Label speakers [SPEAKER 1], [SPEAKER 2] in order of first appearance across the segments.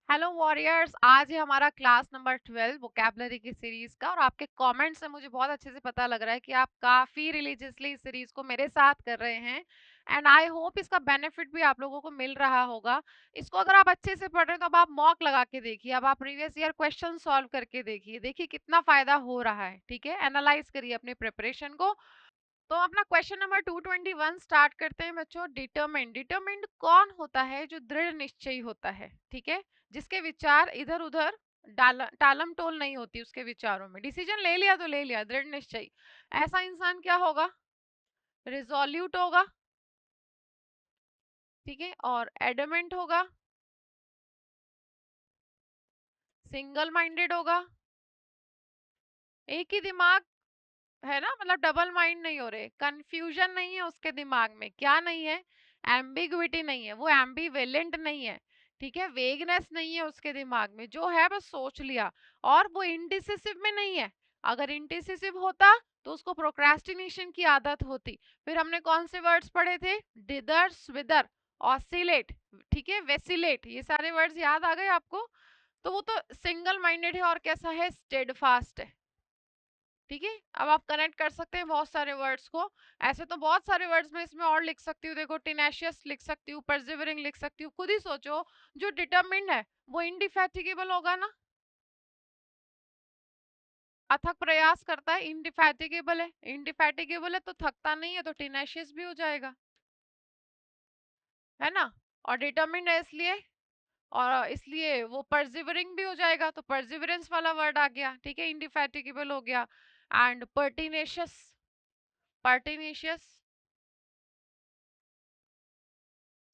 [SPEAKER 1] Hello warriors, आज है हमारा क्लास नंबर 12 वोकैबुलरी की सीरीज का। और आपके कमेंट से मुझे बहुत अच्छे से पता लग रहा है कि आप काफी रिलीजियसली इस सीरीज को मेरे साथ कर रहे हैं। एंड आई होप इसका बेनिफिट भी आप लोगों को मिल रहा होगा। इसको अगर आप अच्छे से पढ़ रहे हैं तो अब आप मॉक लगा के देखिए, अब आप प्रीवियस ईयर क्वेश्चन सॉल्व करके देखिए, देखिए कितना फायदा हो रहा है। ठीक है, एनालाइज करिए अपने प्रिपरेशन को। तो अपना क्वेश्चन नंबर 221 स्टार्ट करते हैं बच्चों। डिटरमिन्ड, डिटरमिन्ड कौन होता है? जो दृढ़ निश्चयी होता है। ठीक है, जिसके विचार इधर उधर टालम टोल नहीं होती उसके विचारों में। डिसीजन ले लिया तो ले लिया, दृढ़ निश्चयी। ऐसा इंसान क्या होगा? रिजोल्यूट होगा। ठीक है, और एडमेंट होगा, सिंगल माइंडेड होगा। एक ही दिमाग है ना, मतलब डबल माइंड नहीं हो रहे, कंफ्यूजन नहीं है उसके दिमाग में। क्या नहीं है? एम्बिग्विटी नहीं है, वो एम्बीवेलेंट नहीं है। ठीक है, वेगनेस नहीं है उसके दिमाग में, जो है बस सोच लिया। और वो इंडिसिसिव में नहीं है। अगर इंडिसिसिव होता तो उसको प्रोक्रेस्टिनेशन की आदत होती। फिर हमने कौन से वर्ड्स पढ़े थे? डिदर, स्विदर, ऑसिलेट, ठीक है, वेसिलेट, ये सारे वर्ड्स याद आ गए आपको? तो वो तो सिंगल माइंडेड है और कैसा है? स्टेडफास्ट है। ठीक है, अब आप कनेक्ट कर सकते हैं बहुत सारे वर्ड्स को। ऐसे तो बहुत सारे वर्ड्स में इसमें और लिख सकती हूँ, देखो टेनेशियस लिख सकती हूँ, परसिवरिंग लिख सकती हूँ। खुद ही सोचो, जो डिटरमिन्ड है वो इंडिफैटिगेबल होगा ना? अथक प्रयास करता है, इंडिफैटिगेबल है। इंडिफैटिगेबल है तो थकता नहीं है, तो टेनेशियस भी हो जाएगा, है ना? और डिटरमिन्ड है इसलिए, और इसलिए वो परसिवरिंग भी हो जाएगा, तो परसिवरेंस वाला वर्ड आ गया। ठीक है, इंडिफैटिगेबल हो गया। एंड पर्टिनेशियस, पर्टिनेशियस।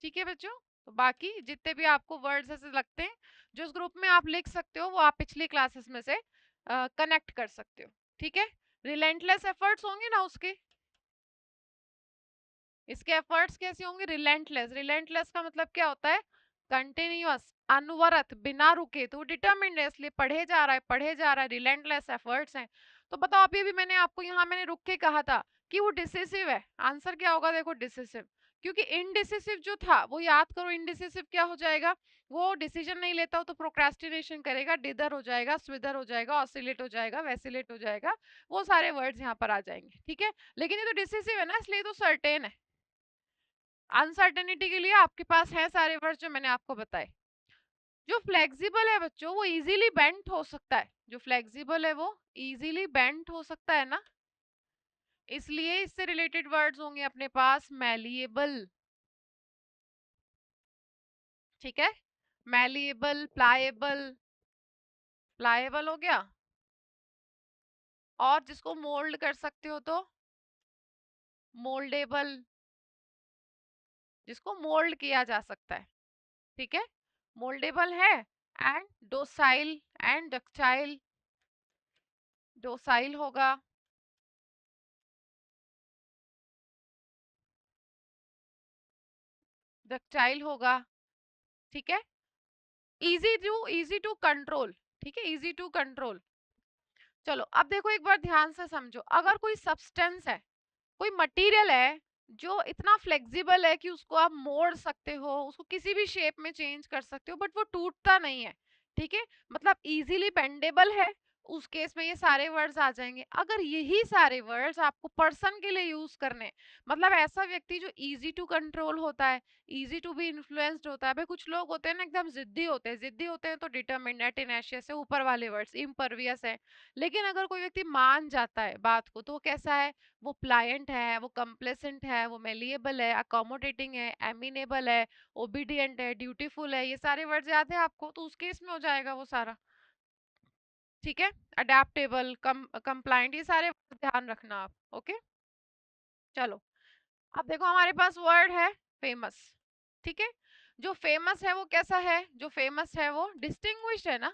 [SPEAKER 1] ठीक है बच्चों, तो बाकी जितने भी आपको वर्ड्स ऐसे लगते हैं जो इस ग्रुप में आप लिख सकते हो, वो आप पिछली क्लासेस में से कनेक्ट कर सकते हो। ठीक है, रिलेंटलेस एफर्ट्स होंगे ना उसके, इसके एफर्ट्स कैसे होंगे? रिलेंटलेस। रिलेंटलेस का मतलब क्या होता है? कंटिन्यूअस, अनवरत, बिना रुके। तो डिटरमिन्ड है इसलिए पढ़े जा रहा है, पढ़े जा रहा है, रिलेंटलेस एफर्ट्स हैं। तो बताओ, अभी भी मैंने आपको यहाँ मैंने रुक के कहा था कि वो डिसिसिव है। आंसर क्या होगा? देखो, डिसिसिव। क्योंकि इनडिसिसिव जो था वो याद करो, इनडिसिसिव क्या हो जाएगा? वो डिसीजन नहीं लेता हो तो प्रोक्रेस्टिनेशन करेगा, डिदर हो जाएगा, स्विदर हो जाएगा, ऑसिलेट हो जाएगा, वेसिलेट हो जाएगा। वो सारे वर्ड्स यहाँ पर आ जाएंगे। ठीक है, लेकिन ये तो डिसिसिव है ना, इसलिए तो सर्टेन है। अनसर्टेनिटी के लिए आपके पास है सारे वर्ड्स जो मैंने आपको बताए। जो फ्लेक्सिबल है बच्चों, वो इजीली बेंट हो सकता है। जो फ्लेक्सिबल है वो इजीली बेंट हो सकता है ना, इसलिए इससे रिलेटेड वर्ड्स होंगे अपने पास मैलिएबल। ठीक है, मैलिएबल, प्लाएबल, प्लाएबल हो गया। और जिसको मोल्ड कर सकते हो तो मोल्डेबल, जिसको मोल्ड किया जा सकता है। ठीक है, मोल्डेबल है। And docile and ductile, docile होगा, डक्टाइल होगा। ठीक है, इजी टू कंट्रोल। ठीक है, इजी टू कंट्रोल। चलो अब देखो, एक बार ध्यान से समझो। अगर कोई सब्सटेंस है, कोई मटेरियल है जो इतना फ्लेक्सिबल है कि उसको आप मोड़ सकते हो, उसको किसी भी शेप में चेंज कर सकते हो, बट वो टूटता नहीं है। ठीक है, मतलब इजीली बेंडेबल है, उस केस में ये सारे वर्ड्स आ जाएंगे। अगर यही सारे वर्ड्स आपको पर्सन के लिए यूज करने, मतलब ऐसा व्यक्ति जो इजी टू कंट्रोल होता है, इजी टू बी इन्फ्लुएंस्ड होता है। भाई कुछ लोग होते हैं ना एकदम जिद्दी होते हैं, जिद्दी होते हैं तो डिटरमिन्ड है, टेनेशियस है, ऊपर वाले वर्ड्स इम्परवियस है। लेकिन अगर कोई व्यक्ति मान जाता है बात को तो वो कैसा है? वो प्लायंट है, वो कंप्लेसेंट है, वो मेलिएबल है, अकोमोडेटिंग है, एमिनेबल है, ओबीडियंट है, ड्यूटीफुल है। ये सारे वर्ड्स याद है आपको? तो उस केस में हो जाएगा वो सारा। ठीक है, अडेप्टेबल, कंप्लाइंट, ये सारे ध्यान रखना आप। ओके, चलो अब देखो, हमारे पास वर्ड है फेमस। ठीक है, जो फेमस है वो कैसा है? जो फेमस है वो डिस्टिंग्विश्ड है ना,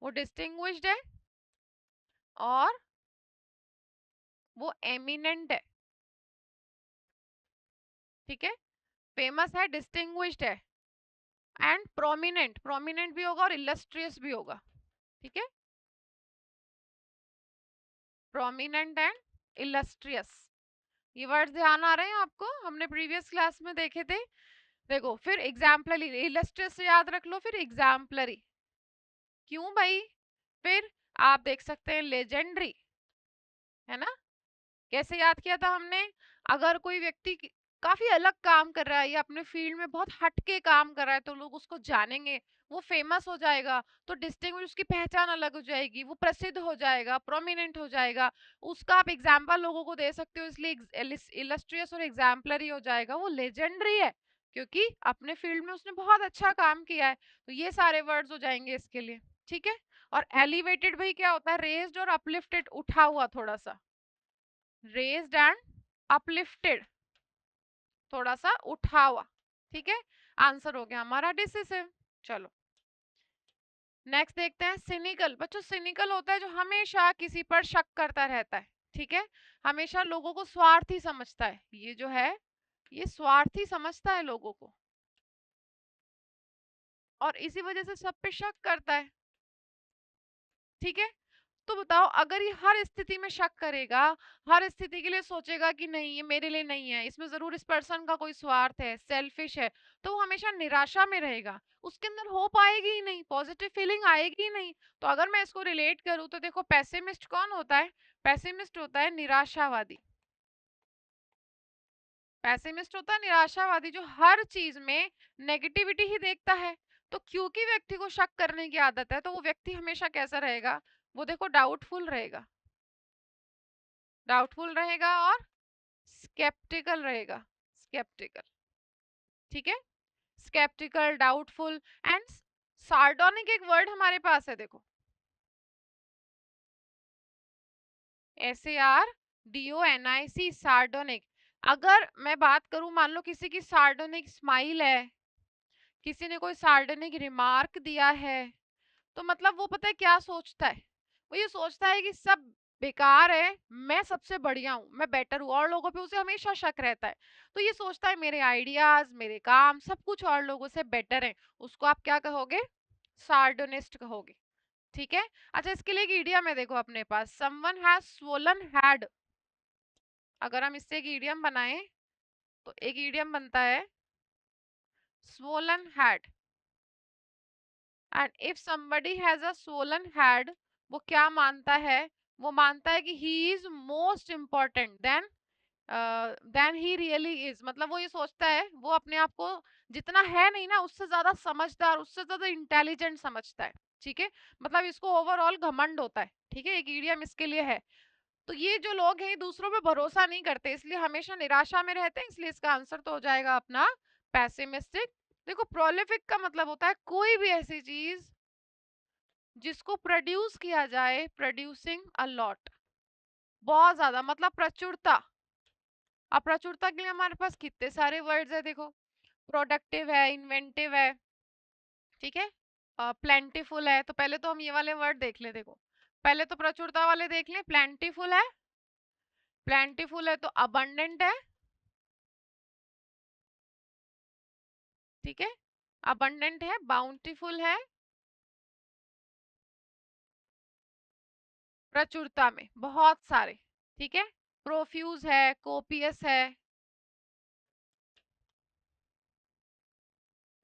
[SPEAKER 1] वो डिस्टिंग्विश्ड है और वो एमिनेंट है। ठीक है, फेमस है, डिस्टिंग्विश्ड है, एंड प्रोमिनेंट, प्रोमिनेंट भी होगा और इलस्ट्रियस भी होगा। ठीक है, प्रोमिनेंट एंड इलस्ट्रियस, ये वर्ड्स ध्यान आ रहे हैं आपको? हमने प्रीवियस क्लास में देखे थे। देखो फिर एग्जाम्पलरी, इलस्ट्रियस से याद रख लो, फिर एग्जाम्पलरी। क्यों भाई? फिर आप देख सकते हैं लेजेंडरी, है ना? कैसे याद किया था हमने? अगर कोई व्यक्ति काफी अलग काम कर रहा है या अपने फील्ड में बहुत हटके काम कर रहा है तो लोग उसको जानेंगे, वो फेमस हो जाएगा, तो डिस्टिंग्विश, उसकी पहचान अलग हो जाएगी, वो प्रसिद्ध हो जाएगा, प्रोमिनेंट हो जाएगा, उसका आप एग्जाम्पल लोगों को दे सकते हो, इसलिए इलस्ट्रियस और एग्जाम्पलरी हो जाएगा। वो लेजेंडरी है क्योंकि अपने फील्ड में उसने बहुत अच्छा काम किया है। तो ये सारे वर्ड्स हो जाएंगे इसके लिए, ठीक है। और एलिवेटेड भाई क्या होता है? रेज्ड और अपलिफ्टेड, उठा हुआ थोड़ा सा, रेज्ड एंड अपलिफ्टेड, थोड़ा सा उठा हुआ, ठीक है। आंसर हो गया हमारा डिसिसिव। चलो नेक्स्ट देखते हैं सिनिकल। बच्चों सिनिकल होता है जो हमेशा किसी पर शक करता रहता है, ठीक है, हमेशा लोगों को स्वार्थी समझता है। ये जो है ये स्वार्थी समझता है लोगों को और इसी वजह से सब पे शक करता है, ठीक है। तो बताओ अगर ये हर स्थिति में शक करेगा, हर स्थिति के लिए सोचेगा कि नहीं ये मेरे लिए नहीं है, इसमें जरूर इस पर्सन का कोई स्वार्थ है, सेल्फिश है, तो वो हमेशा निराशा में रहेगा, उसके अंदर होप आएगी ही नहीं, पॉजिटिव फीलिंग आएगी ही नहीं। तो अगर मैं इसको रिलेट करूं तो देखो पेसिमिस्ट कौन होता है? पेसिमिस्ट होता है निराशावादी। पेसिमिस्ट होता है निराशावादी जो हर चीज में नेगेटिविटी ही देखता है। तो क्योंकि व्यक्ति को शक करने की आदत है तो वो व्यक्ति हमेशा कैसा रहेगा? वो देखो डाउटफुल रहेगा, डाउटफुल रहेगा और स्केप्टिकल रहेगा, स्केप्टिकल, ठीक है। स्केप्टिकल, डाउटफुल एंड सार्डोनिक, एक वर्ड हमारे पास है देखो, SARDONIC, सार्डोनिक। अगर मैं बात करूं, मान लो किसी की सार्डोनिक स्माइल है, किसी ने कोई सार्डोनिक रिमार्क दिया है, तो मतलब वो पता है क्या सोचता है? वो ये सोचता है कि सब बेकार है, मैं सबसे बढ़िया हूँ, मैं बेटर हूँ, और लोगों पे उसे हमेशा शक रहता है। तो ये सोचता है मेरे आइडियाज, मेरे काम, सब कुछ और लोगों से बेटर है। उसको आप क्या कहोगे? सार्डोनिस्ट कहोगे, ठीक है। अच्छा इसके लिए एक इडियम है देखो अपने पास, समवन हैज स्वोलन हैड। अगर हम इससे एक इडियम बनाएं तो एक इडियम बनता है swollen had. And if somebody has a swollen head, वो क्या मानता है? वो मानता है कि he is most important than he really is। मतलब वो ये सोचता है, वो अपने आप को जितना है नहीं ना उससे ज्यादा समझदार, उससे ज्यादा इंटेलिजेंट समझता है, ठीक है। मतलब इसको ओवरऑल घमंड होता है, ठीक है, एक इडियम इसके लिए है। तो ये जो लोग हैं दूसरों पे भरोसा नहीं करते, इसलिए हमेशा निराशा में रहते हैं, इसलिए इसका आंसर तो हो जाएगा अपना पैसिमिस्टिक। देखो प्रोलिफिक का मतलब होता है कोई भी ऐसी चीज जिसको प्रोड्यूस किया जाए, प्रोड्यूसिंग अ लॉट, बहुत ज्यादा, मतलब प्रचुरता। अब प्रचुरता के लिए हमारे पास कितने सारे वर्ड्स है देखो, प्रोडक्टिव है, इन्वेंटिव है, ठीक है, प्लेंटीफुल है। तो पहले तो हम ये वाले वर्ड देख ले, देखो पहले तो प्रचुरता वाले देख लें। प्लेंटीफुल है, प्लेंटीफुल है तो अबंडेंट है, ठीक है, अबंडेंट है, बाउंटीफुल है, प्रचुरता में बहुत सारे, ठीक है, प्रोफ्यूज है, कोपियस है,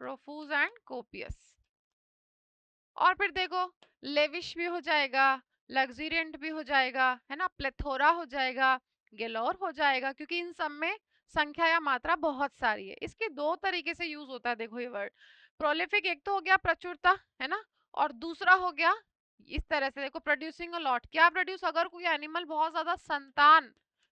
[SPEAKER 1] प्रोफ्यूज एंड कोपियस। और फिर देखो लेविश भी हो जाएगा, लग्जरियंट भी हो जाएगा, है ना, प्लेथोरा हो जाएगा, गेलोर हो जाएगा, क्योंकि इन सब में संख्या या मात्रा बहुत सारी है। इसके दो तरीके से यूज होता है देखो ये वर्ड। प्रोलिफिक एक तो हो गया प्रचुरता, है ना, और दूसरा हो गया इस तरह से देखो प्रोड्यूसिंग अ लॉट। क्या प्रोड्यूस? अगर कोई एनिमल बहुत ज्यादा संतान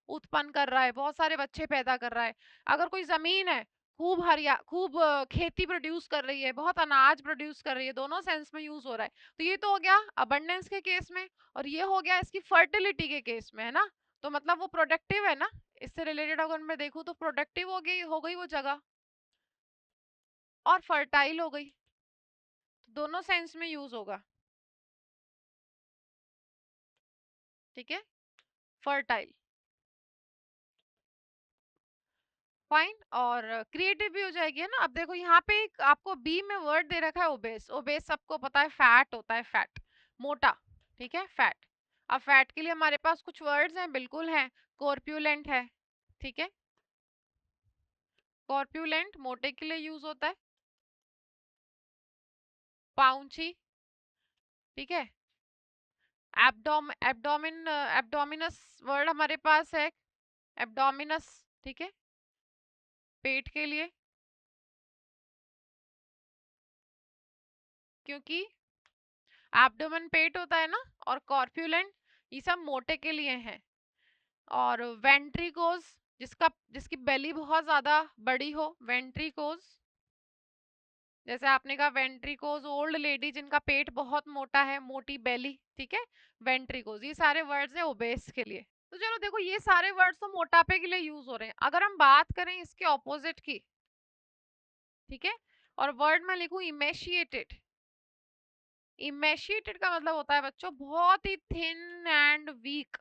[SPEAKER 1] उत्पन्न कर रहा है, बहुत सारे बच्चे पैदा कर रहा है, अगर कोई जमीन है खूब हरिया, खूब खेती प्रोड्यूस कर रही है, बहुत अनाज प्रोड्यूस कर रही है, दोनों सेंस में यूज हो रहा है। तो ये तो हो गया अबंडेंस के केस में, और ये हो गया इसकी फर्टिलिटी के केस में, है ना। तो मतलब वो प्रोडक्टिव है ना, इससे रिलेटेड अगर मैं देखूं तो प्रोडक्टिव हो गई वो जगह, और फर्टाइल हो गई, तो दोनों सेंस में यूज होगा, ठीक है, फर्टाइल, फाइन। और क्रिएटिव भी हो जाएगी, है ना। अब देखो यहाँ पे एक आपको बी में वर्ड दे रखा है ओबेस। ओबेस सबको पता है फैट होता है, फैट, मोटा, ठीक है, फैट। अब फैट के लिए हमारे पास कुछ वर्ड्स हैं, बिल्कुल हैं, कॉर्प्यूलेंट है, ठीक है, कॉर्प्यूलेंट मोटे के लिए यूज होता है, पाउंची, ठीक है। एब्डोमिनस वर्ड हमारे पास है, एब्डोमिनस, ठीक है, पेट के लिए, क्योंकि एब्डोमेन पेट होता है ना, और कॉर्प्यूलेंट ये सब मोटे के लिए हैं। और वेंट्रिकोज, जिसकी बेली बहुत ज्यादा बड़ी हो, वेंट्रिकोज, जैसे आपने कहा वेंट्रिकोज, ओल्ड लेडी जिनका पेट बहुत मोटा है, मोटी बेली, ठीक है, वेंट्रिकोज, ये सारे वर्ड्स है ओबेस के लिए। तो चलो देखो, ये सारे वर्ड्स तो मोटापे के लिए यूज हो रहे हैं। अगर हम बात करें इसके ऑपोजिट की, ठीक है, और वर्ड में लिखूं इमेशिएटेड, इमेशिएटेड का मतलब होता है बच्चों बहुत ही थिन एंड वीक,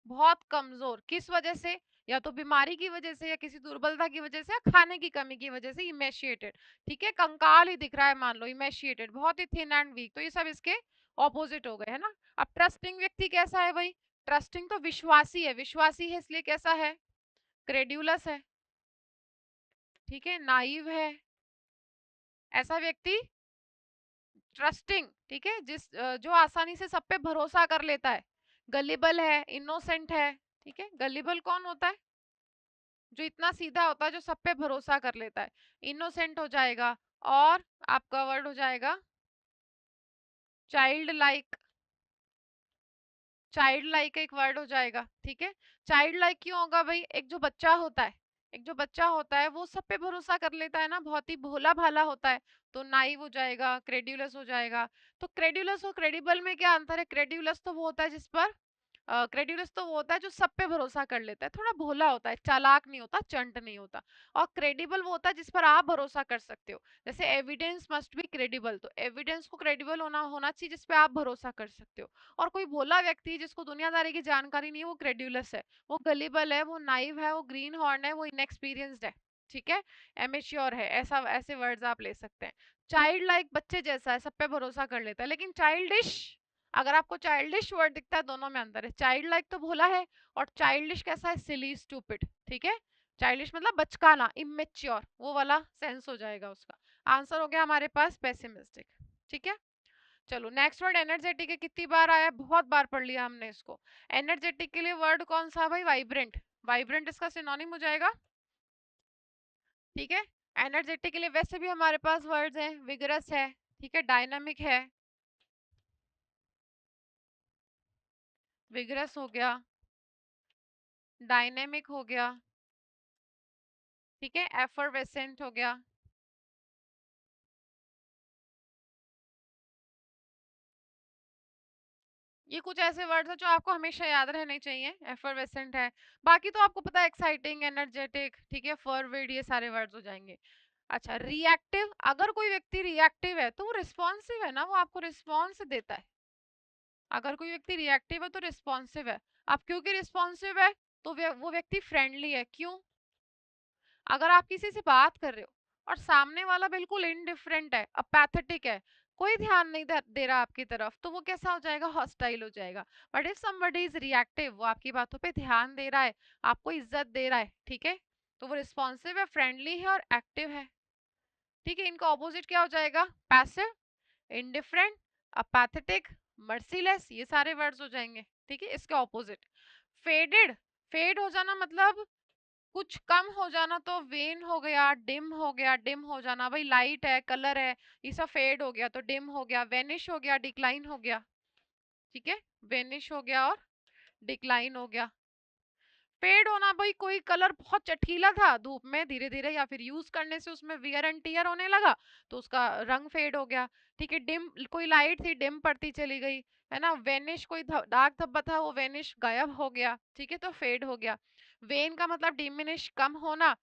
[SPEAKER 1] बहुत कमजोर। किस वजह से? या तो बीमारी की वजह से, या किसी दुर्बलता की वजह से, या खाने की कमी की वजह से इमेशिएटेड, ठीक है, कंकाल ही दिख रहा है मान लो, इमेशिएटेड बहुत ही थिन एंड वीक, तो ये सब इसके ऑपोजिट हो गए है ना। अब ट्रस्टिंग व्यक्ति कैसा है भाई? ट्रस्टिंग तो विश्वासी है, विश्वासी है इसलिए कैसा है? क्रेड्यूलस है, ठीक है, नाइव है, ऐसा व्यक्ति ट्रस्टिंग, ठीक है, जो आसानी से सब पे भरोसा कर लेता है। गलिबल है, इनोसेंट है, ठीक है, गलिबल कौन होता है? जो इतना सीधा होता है, जो सब पे भरोसा कर लेता है, इनोसेंट हो जाएगा। और आपका वर्ड हो जाएगा चाइल्ड लाइक, चाइल्ड लाइक एक वर्ड हो जाएगा, ठीक है। चाइल्ड लाइक क्यों होगा भाई? एक जो बच्चा होता है, एक जो बच्चा होता है वो सब पे भरोसा कर लेता है ना, बहुत ही भोला भाला होता है, तो नाइव हो जाएगा, क्रेड्यूलस हो जाएगा। तो क्रेड्यूलस और क्रेडिबल में क्या अंतर है? क्रेड्यूलस तो वो होता है जिस पर क्रेड्यूलस तो वो होता है जो सब पे भरोसा कर लेता है, थोड़ा भोला होता है, चालाक नहीं होता, चंट नहीं होता। और क्रेडिबल वो होता है जिस पर आप भरोसा कर सकते हो, जैसे एविडेंस मस्ट बी क्रेडिबल, तो एविडेंस को क्रेडिबल होना होना चाहिए जिस पे आप भरोसा कर सकते हो। और कोई भोला व्यक्ति जिसको दुनियादारी की जानकारी नहीं है, वो क्रेड्यूलस है, वो गलिबल है, वो नाइव है, वो ग्रीन हॉर्न है, वो इनएक्सपीरियंस्ड है, ठीक है, एमेच्योर है, ऐसा ऐसे वर्ड्स आप ले सकते हैं। चाइल्ड लाइक बच्चे जैसा है, सब पे भरोसा कर लेता है, लेकिन चाइल्डिश, अगर आपको चाइल्डिश वर्ड दिखता है, दोनों में अंतर है। चाइल्ड लाइक तो भोला है, और चाइल्डिश कैसा है? सिली, स्टूपिड, ठीक है। चाइल्डिश मतलब बचकाना, इमेच्योर, वो वाला सेंस हो जाएगा उसका। आंसर हो गया हमारे पास पेसिमिस्टिक, ठीक है। चलो नेक्स्ट वर्ड एनर्जेटिक है, कितनी बार आया? बहुत बार पढ़ लिया हमने इसको। एनर्जेटिक के लिए वर्ड कौन सा भाई? वाइब्रेंट, वाइब्रेंट इसका सिनोनिम हो जाएगा, ठीक है। एनर्जेटिक के लिए वैसे भी हमारे पास वर्ड्स हैं, विगरस है, ठीक है, डायनामिक है, विगरस हो गया, डायनेमिक हो गया, ठीक है, एफरवेसेंट हो गया। ये कुछ ऐसे वर्ड्स हैं जो आपको हमेशा याद रहने चाहिए। एफरवेसेंट है, बाकी तो आपको पता है, एक्साइटिंग, एनर्जेटिक, ठीक है, फॉरवर्ड, ये सारे वर्ड्स हो जाएंगे। अच्छा, रिएक्टिव, अगर कोई व्यक्ति रिएक्टिव है तो वो रिस्पॉन्सिव है ना, वो आपको रिस्पॉन्स देता है। अगर कोई व्यक्ति रिएक्टिव है तो रिस्पॉन्सिव है। अब क्योंकि रिस्पॉन्सिव है तो वो व्यक्ति फ्रेंडली है, क्यों? अगर आप किसी से बात कर रहे हो और सामने वाला बिल्कुल इनडिफरेंट है, अपैथेटिक है, कोई ध्यान नहीं दे रहा आपकी तरफ, तो वो कैसा हो जाएगा? हॉस्टाइल हो जाएगा। But if somebody is reactive, वो आपकी बातों पे ध्यान दे रहा है, आपको इज्जत दे रहा है, ठीक है, तो वो रिस्पॉन्सिव है, फ्रेंडली है और एक्टिव है, ठीक है। इनका ऑपोजिट क्या हो जाएगा? पैसिव, इंडिफरेंट, अपैथेटिक, मर्सीलेस, ये सारे वर्ड्स हो जाएंगे, ठीक है, इसके ऑपोजिट। फेडेड, फेड हो जाना मतलब कुछ कम हो जाना, तो वेन हो गया, डिम हो गया, डिम हो जाना भाई, लाइट है, कलर है, ये सब फेड हो गया तो डिम हो गया, वेनिश हो गया, डिक्लाइन हो गया, ठीक है, वेनिश हो गया और डिक्लाइन हो गया। फेड होना भाई, कोई कलर बहुत चटकीला था, धूप में धीरे धीरे या फिर यूज करने से उसमें वियर एंड टीयर होने लगा, तो उसका रंग फेड हो गया, ठीक है। डिम, कोई लाइट थी, डिम पड़ती चली गई, है ना। वेनिश, कोई दाग धब्बा था, वो वेनिश गायब हो गया, ठीक है, तो फेड हो गया। वेन का मतलब डिमिनिश, कम होना।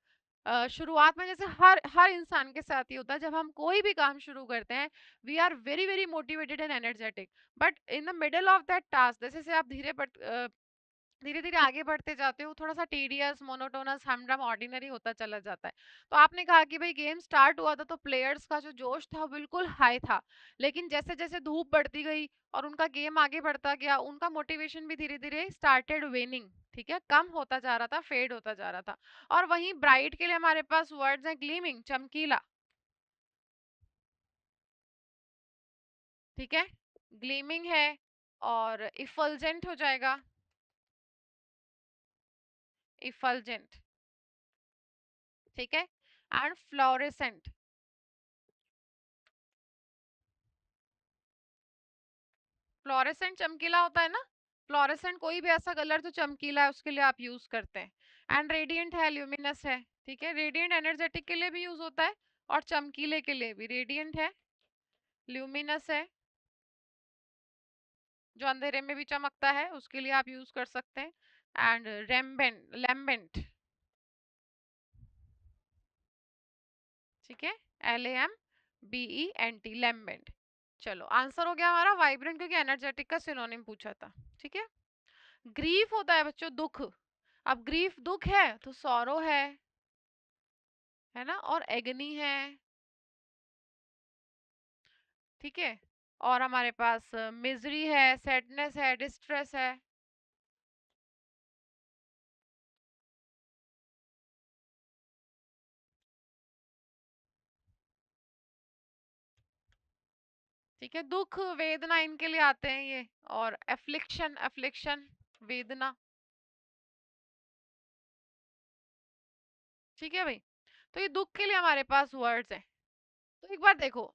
[SPEAKER 1] शुरुआत में जैसे हर हर इंसान के साथ ही होता है, जब हम कोई भी काम शुरू करते हैं, we are very very motivated and energetic, but in the middle of that task, जैसे से आप धीरे धीरे धीरे आगे बढ़ते जाते हो, थोड़ा सा टीडियस, मोनोटोनस, हमडम, ऑर्डिनरी होता चला जाता है। तो आपने कहा कि भाई गेम स्टार्ट हुआ था तो प्लेयर्स का जो जोश था वो बिल्कुल हाई था, लेकिन जैसे जैसे धूप बढ़ती गई और उनका गेम आगे बढ़ता गया, उनका मोटिवेशन भी धीरे धीरे स्टार्टेड वेनिंग, ठीक है, कम होता जा रहा था, फेड होता जा रहा था। और वहीं ब्राइट के लिए हमारे पास वर्ड्स हैं ग्लीमिंग, चमकीला, ठीक है, ग्लीमिंग है, और इफल्जेंट हो जाएगा, इफल्जेंट, ठीक है, एंड फ्लोरेसेंट। फ्लोरेसेंट चमकीला होता है ना, फ्लोरेसेंट कोई भी ऐसा कलर जो चमकीला है उसके लिए आप यूज करते हैं। एंड रेडियंट है, ल्यूमिनस है, ठीक है, रेडियंट एनर्जेटिक के लिए भी यूज होता है और चमकीले के लिए भी। रेडियंट है, ल्यूमिनस है, जो अंधेरे में भी चमकता है उसके लिए आप यूज कर सकते हैं। एंड रेम्बेंट, लैम्बेंट, ठीक है, LAMBENT, लैम्बेंट। चलो आंसर हो गया हमारा वाइब्रेंट, क्योंकि एनर्जेटिक का सिनोनिम पूछा था, ठीक है। ग्रीफ होता है बच्चों दुख, अब ग्रीफ दुख है तो सौरो है ना, और एगनी है, ठीक है, और हमारे पास मिजरी है, सैडनेस है, डिस्ट्रेस है, ठीक है, दुख वेदना इनके लिए आते हैं ये, और एफ्लिक्शन, एफ्लिक्शन वेदना, ठीक है भाई। तो ये दुख के लिए हमारे पास वर्ड्स हैं। तो एक बार देखो,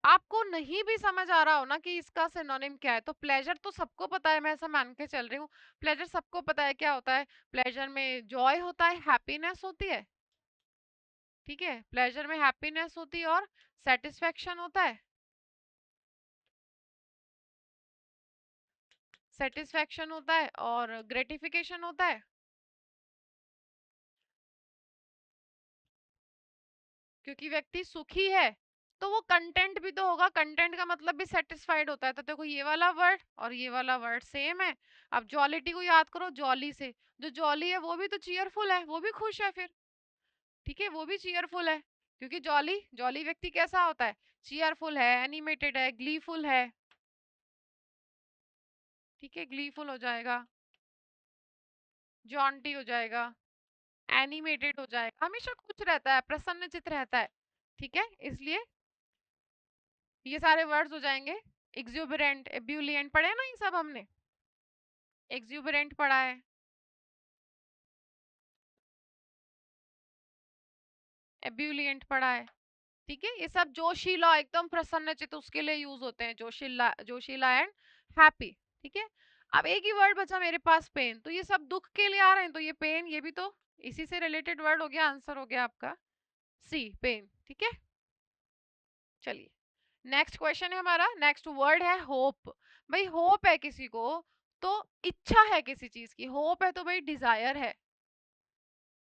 [SPEAKER 1] आपको नहीं भी समझ आ रहा हो ना कि इसका सिनोनिम क्या है, तो प्लेजर तो सबको पता है, मैं ऐसा मान के चल रही हूँ, प्लेजर सबको पता है क्या होता है। प्लेजर में जॉय होता है, हैप्पीनेस होती है, ठीक है, प्लेजर में हैप्पीनेस होती है और सेटिस्फेक्शन होता है, सेटिस्फेक्शन होता है और ग्रेटिफिकेशन होता है। क्योंकि व्यक्ति सुखी है तो वो कंटेंट भी तो होगा, कंटेंट का मतलब भी सेटिस्फाइड होता है। तो देखो ये वाला वर्ड और ये वाला वर्ड सेम है। अब जॉलिटी को याद करो, जॉली से, जो जॉली है वो भी तो चीयरफुल है, वो भी खुश है फिर, ठीक है, वो भी चीयरफुल है, क्योंकि जॉली, जॉली व्यक्ति कैसा होता है, चीयरफुल है, एनिमेटेड है, ग्लीफुल है, ठीक है, ग्लीफुल हो जाएगा, जॉन्टी हो जाएगा, एनिमेटेड हो जाएगा, हमेशा खुश रहता है, प्रसन्नचित रहता है, ठीक है, इसलिए ये सारे वर्ड्स हो जाएंगे। एक्सुबरेंट, एब्यूलियंट पढ़े ना, ये सब हमने, एक्सुबरेंट पढ़ा है, एब्यूलियंट पढ़ा है, ठीक है, ये सब जोशीला, एकदम प्रसन्नचित, उसके लिए यूज होते हैं, जोशीला, जोशीला एंड हैप्पी, ठीक है। अब एक ही वर्ड बचा मेरे पास, पेन, तो ये सब दुख के लिए आ रहे हैं, तो ये पेन, ये भी तो इसी से रिलेटेड वर्ड हो गया, आंसर हो गया आपका सी, पेन, ठीक है। चलिए नेक्स्ट क्वेश्चन है हमारा, नेक्स्ट वर्ड है होप। भाई होप है किसी को तो इच्छा है किसी चीज की, होप है तो भाई डिजायर है,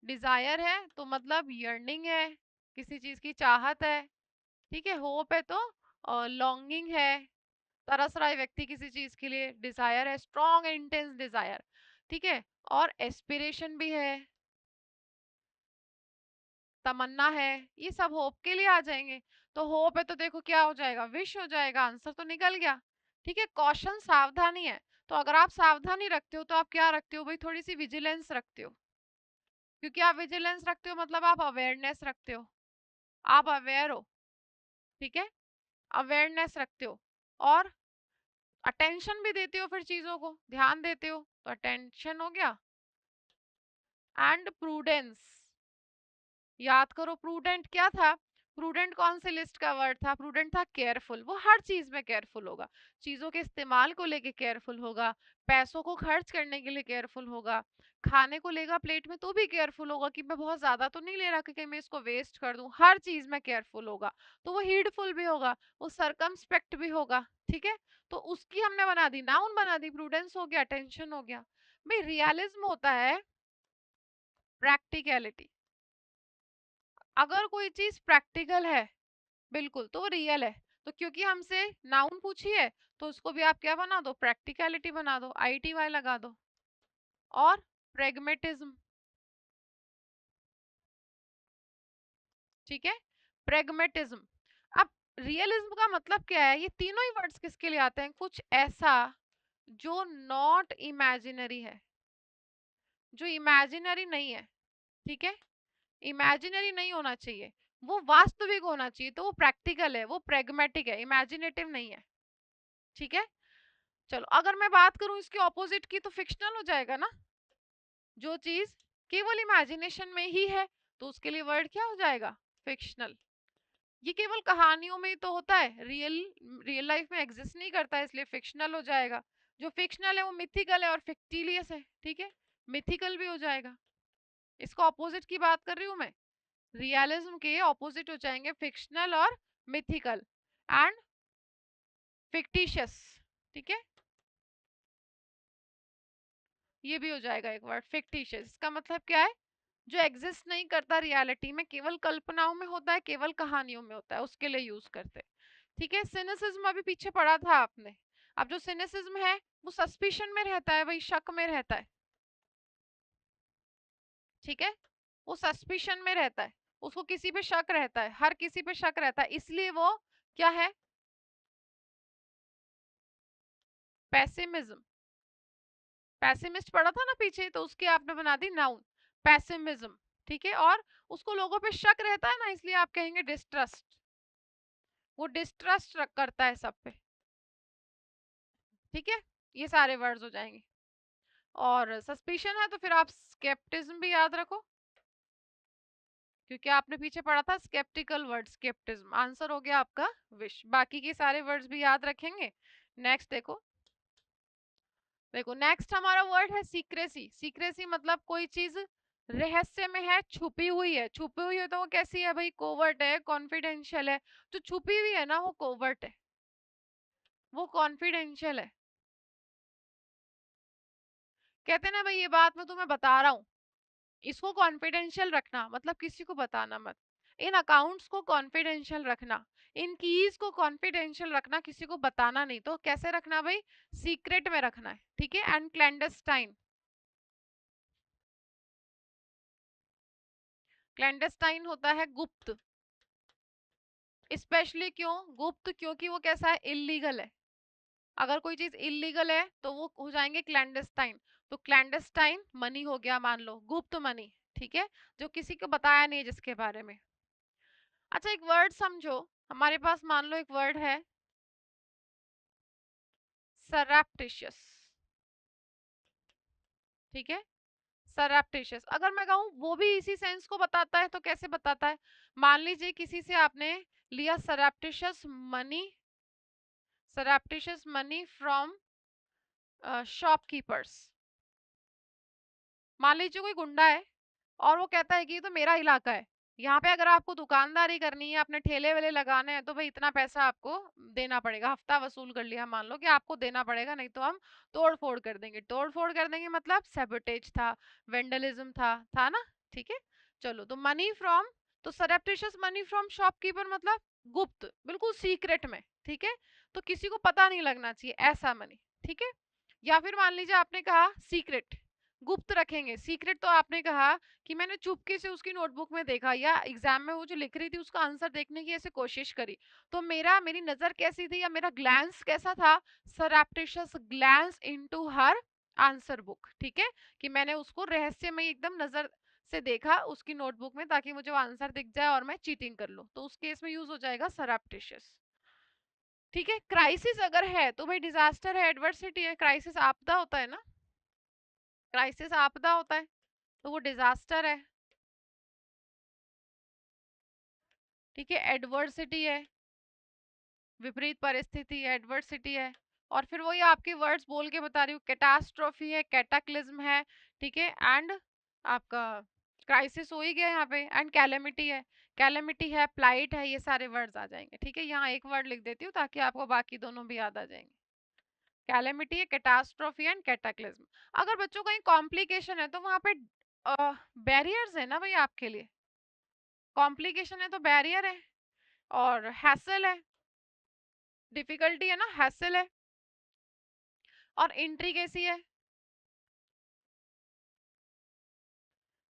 [SPEAKER 1] डिजायर है तो मतलब यर्निंग है, किसी चीज की चाहत है, ठीक है, होप है तो लॉन्गिंग है, तरस रहा है व्यक्ति किसी चीज के लिए, डिजायर है, स्ट्रॉन्ग एंड इंटेंस डिजायर, ठीक है, और एस्पिरेशन भी है, तमन्ना है, ये सब होप के लिए आ जाएंगे। तो होप है तो देखो क्या हो जाएगा, विश हो जाएगा, आंसर तो निकल गया, ठीक है। कॉशन सावधानी है, तो अगर आप सावधानी रखते हो तो आप क्या रखते हो भाई, थोड़ी सी विजिलेंस रखते हो, क्योंकि आप विजिलेंस रखते हो मतलब आप अवेयरनेस रखते हो, आप अवेयर हो, ठीक है, अवेयरनेस रखते हो, और अटेंशन भी देते हो, फिर चीजों को ध्यान देते हो, तो अटेंशन हो गया। एंड प्रूडेंस, याद करो प्रूडेंट क्या था, प्रूडेंट कौन से लिस्ट का वर्ड था, प्रूडेंट था केयरफुल, वो हर चीज में केयरफुल होगा, चीजों के इस्तेमाल को लेके केयरफुल होगा, पैसों को खर्च करने के लिए केयरफुल होगा, खाने को लेगा प्लेट में तो भी केयरफुल होगा कि मैं बहुत ज्यादा तो नहीं ले रहा कि मैं इसको वेस्ट कर दूं, हर चीज में केयरफुल होगा, तो वो हीडफुल भी होगा, वो सरकमस्पेक्ट भी होगा, ठीक है। तो उसकी हमने बना दी, नाउन बना दी, प्रूडेंस हो गया, अटेंशन हो गया। भाई रियलिज्म होता है प्रैक्टिकलिटी, अगर कोई चीज प्रैक्टिकल है बिल्कुल तो वो रियल है, तो क्योंकि हमसे नाउन पूछी है तो उसको भी आप क्या बना दो, प्रैक्टिकलिटी बना दो, ITY लगा दो, और प्रेगमेटिज्म। ठीक है, प्रेगमेटिज्म। अब रियलिज्म का मतलब क्या है? ये तीनों ही वर्ड्स किसके लिए आते हैं? कुछ ऐसा जो नॉट इमेजिनरी है, जो इमेजिनरी नहीं है। ठीक है, इमेजिनरी नहीं होना चाहिए, वो वास्तविक होना चाहिए, तो वो प्रैक्टिकल है, वो प्रेगमेटिक है, इमेजिनेटिव नहीं है। ठीक है, चलो अगर मैं बात करूं इसके ऑपोजिट की, तो फिक्शनल हो जाएगा ना। जो चीज केवल इमेजिनेशन में ही है, तो उसके लिए वर्ड क्या हो जाएगा? फिक्शनल। ये केवल कहानियों में ही तो होता है, रियल लाइफ में एग्जिस्ट नहीं करता है, इसलिए फिक्शनल हो जाएगा। जो फिक्शनल है वो मिथिकल है और फिक्टिलियस है। ठीक है, मिथिकल भी हो जाएगा। इसको ऑपोजिट की बात कर रही हूं मैं। रियलिज्म के ऑपोजिट हो जाएंगे फिक्शनल और मिथिकल एंड फिक्टिशियस। ठीक है, ये भी हो जाएगा एक वर्ड फिक्टिशियस। इसका मतलब क्या है? जो एग्जिस्ट नहीं करता रियलिटी में, केवल कल्पनाओं में होता है, केवल कहानियों में होता है, उसके लिए यूज करते हैं। ठीक है, सिनिसिज्म अभी पीछे पढ़ा था आपने। अब जो सिनिसिज्म है वो सस्पिशन में रहता है, वही शक में रहता है। ठीक है, वो सस्पिशन में रहता है, उसको किसी पे शक रहता है, हर किसी पे शक रहता है, इसलिए वो क्या है? पैसिमिज्म। पैसिमिस्ट पढ़ा था ना पीछे, तो उसकी आपने बना दी नाउन, पैसिमिज्म। ठीक है, और उसको लोगों पे शक रहता है ना, इसलिए आप कहेंगे डिस्ट्रस्ट। वो डिस्ट्रस्ट करता है सब पे। ठीक है, ये सारे वर्ड्स हो जाएंगे। और सस्पिशन है तो फिर आप स्केप्टिज्म भी याद रखो, क्योंकि आपने पीछे पढ़ा था स्केप्टिकल वर्ड, स्केप्टिज्म। आंसर हो गया आपका विश। बाकी के सारे वर्ड्स भी याद रखेंगे। नेक्स्ट देखो, देखो नेक्स्ट हमारा वर्ड है सीक्रेसी। सीक्रेसी मतलब कोई चीज रहस्य में है, छुपी हुई है। छुपी हुई है तो वो कैसी है भाई? कोवर्ट है, कॉन्फिडेंशियल है। तो छुपी हुई है ना, वो कोवर्ट है, वो कॉन्फिडेंशियल है। कहते ना भाई, ये बात मैं तुम्हें बता रहा हूँ, इसको कॉन्फिडेंशियल रखना, मतलब किसी को बताना मत। इन अकाउंट्स को कॉन्फिडेंशियल रखना, इन कीज को कॉन्फिडेंशियल रखना, किसी को बताना नहीं। तो कैसे रखना भाई? सीक्रेट में रखना है। ठीक है, एंड क्लैंडस्टाइन। क्लैंडस्टाइन होता है गुप्त। स्पेशली क्यों गुप्त? क्योंकि वो कैसा है? इलीगल है। अगर कोई चीज इलीगल है तो वो हो जाएंगे क्लैंडस्टाइन। तो क्लैंडस्टाइन मनी हो गया, मान लो गुप्त मनी। ठीक है, जो किसी को बताया नहीं है, जिसके बारे में। अच्छा एक वर्ड समझो, हमारे पास मान लो एक वर्ड है सरप्टिशियस। ठीक है, सरप्टिशियस अगर मैं कहूं वो भी इसी सेंस को बताता है, तो कैसे बताता है? मान लीजिए किसी से आपने लिया सरप्टिशियस मनी, सरप्टिशियस मनी फ्रॉम शॉपकीपर्स। मान लीजिए कोई गुंडा है और वो कहता है कि ये तो मेरा इलाका है, यहाँ पे अगर आपको दुकानदारी करनी है, अपने ठेले वेले लगाने हैं, तो भाई इतना पैसा आपको देना पड़ेगा। हफ्ता वसूल कर लिया, मान लो कि आपको देना पड़ेगा, नहीं तो हम तोड़ फोड़ कर देंगे। तोड़ फोड़ कर देंगे मतलब सैबोटेज था, वेंडलिज्म था ना। ठीक है, चलो तो मनी फ्रॉम, तो सरप्टिशियस मनी फ्रॉम शॉपकीपर मतलब गुप्त, बिल्कुल सीक्रेट में। ठीक है, तो किसी को पता नहीं लगना चाहिए ऐसा मनी। ठीक है, या फिर मान लीजिए आपने कहा सीक्रेट, गुप्त रखेंगे। सीक्रेट तो आपने कहा कि मैंने चुपके से उसकी नोटबुक में देखा, या एग्जाम में वो जो लिख रही थी उसका आंसर देखने की ऐसे कोशिश करी, तो मेरी नजर कैसी थी, या मेरा ग्लैंस कैसा था? Surreptitious glance into her answer book. ठीक है, कि मैंने उसको रहस्य में एकदम नजर से देखा उसकी नोटबुक में, ताकि मुझे वो आंसर दिख जाए और मैं चीटिंग कर लूं, तो उस केस में यूज हो जाएगा सरप्टिशियस। ठीक है, क्राइसिस अगर है तो भाई डिजास्टर है, एडवर्सिटी है। क्राइसिस आपदा होता है ना, क्राइसिस आपदा होता है, तो वो डिजास्टर है। ठीक है, एडवर्सिटी है, विपरीत परिस्थिति है, एडवर्सिटी है। और फिर वही आपके वर्ड्स बोल के बता रही हूँ, कैटास्ट्रोफी है, कैटाक्लिज्म है। ठीक है, एंड आपका क्राइसिस हो ही गया यहाँ पे, एंड कैलेमिटी है, कैलेमिटी है, प्लाइट है, ये सारे वर्ड्स आ जाएंगे। ठीक है, यहाँ एक वर्ड लिख देती हूँ ताकि आपको बाकी दोनों भी याद आ जाएंगे। कैलेमिटी है, कैटास्ट्रोफी एंड कैटाक्लिज्म। अगर बच्चों का कॉम्प्लिकेशन है तो वहां पे बैरियर्स है ना भाई आपके लिए। कॉम्प्लिकेशन है तो बैरियर है, और हैसल है, डिफिकल्टी है ना, हैसल है। और इंट्री कैसी है?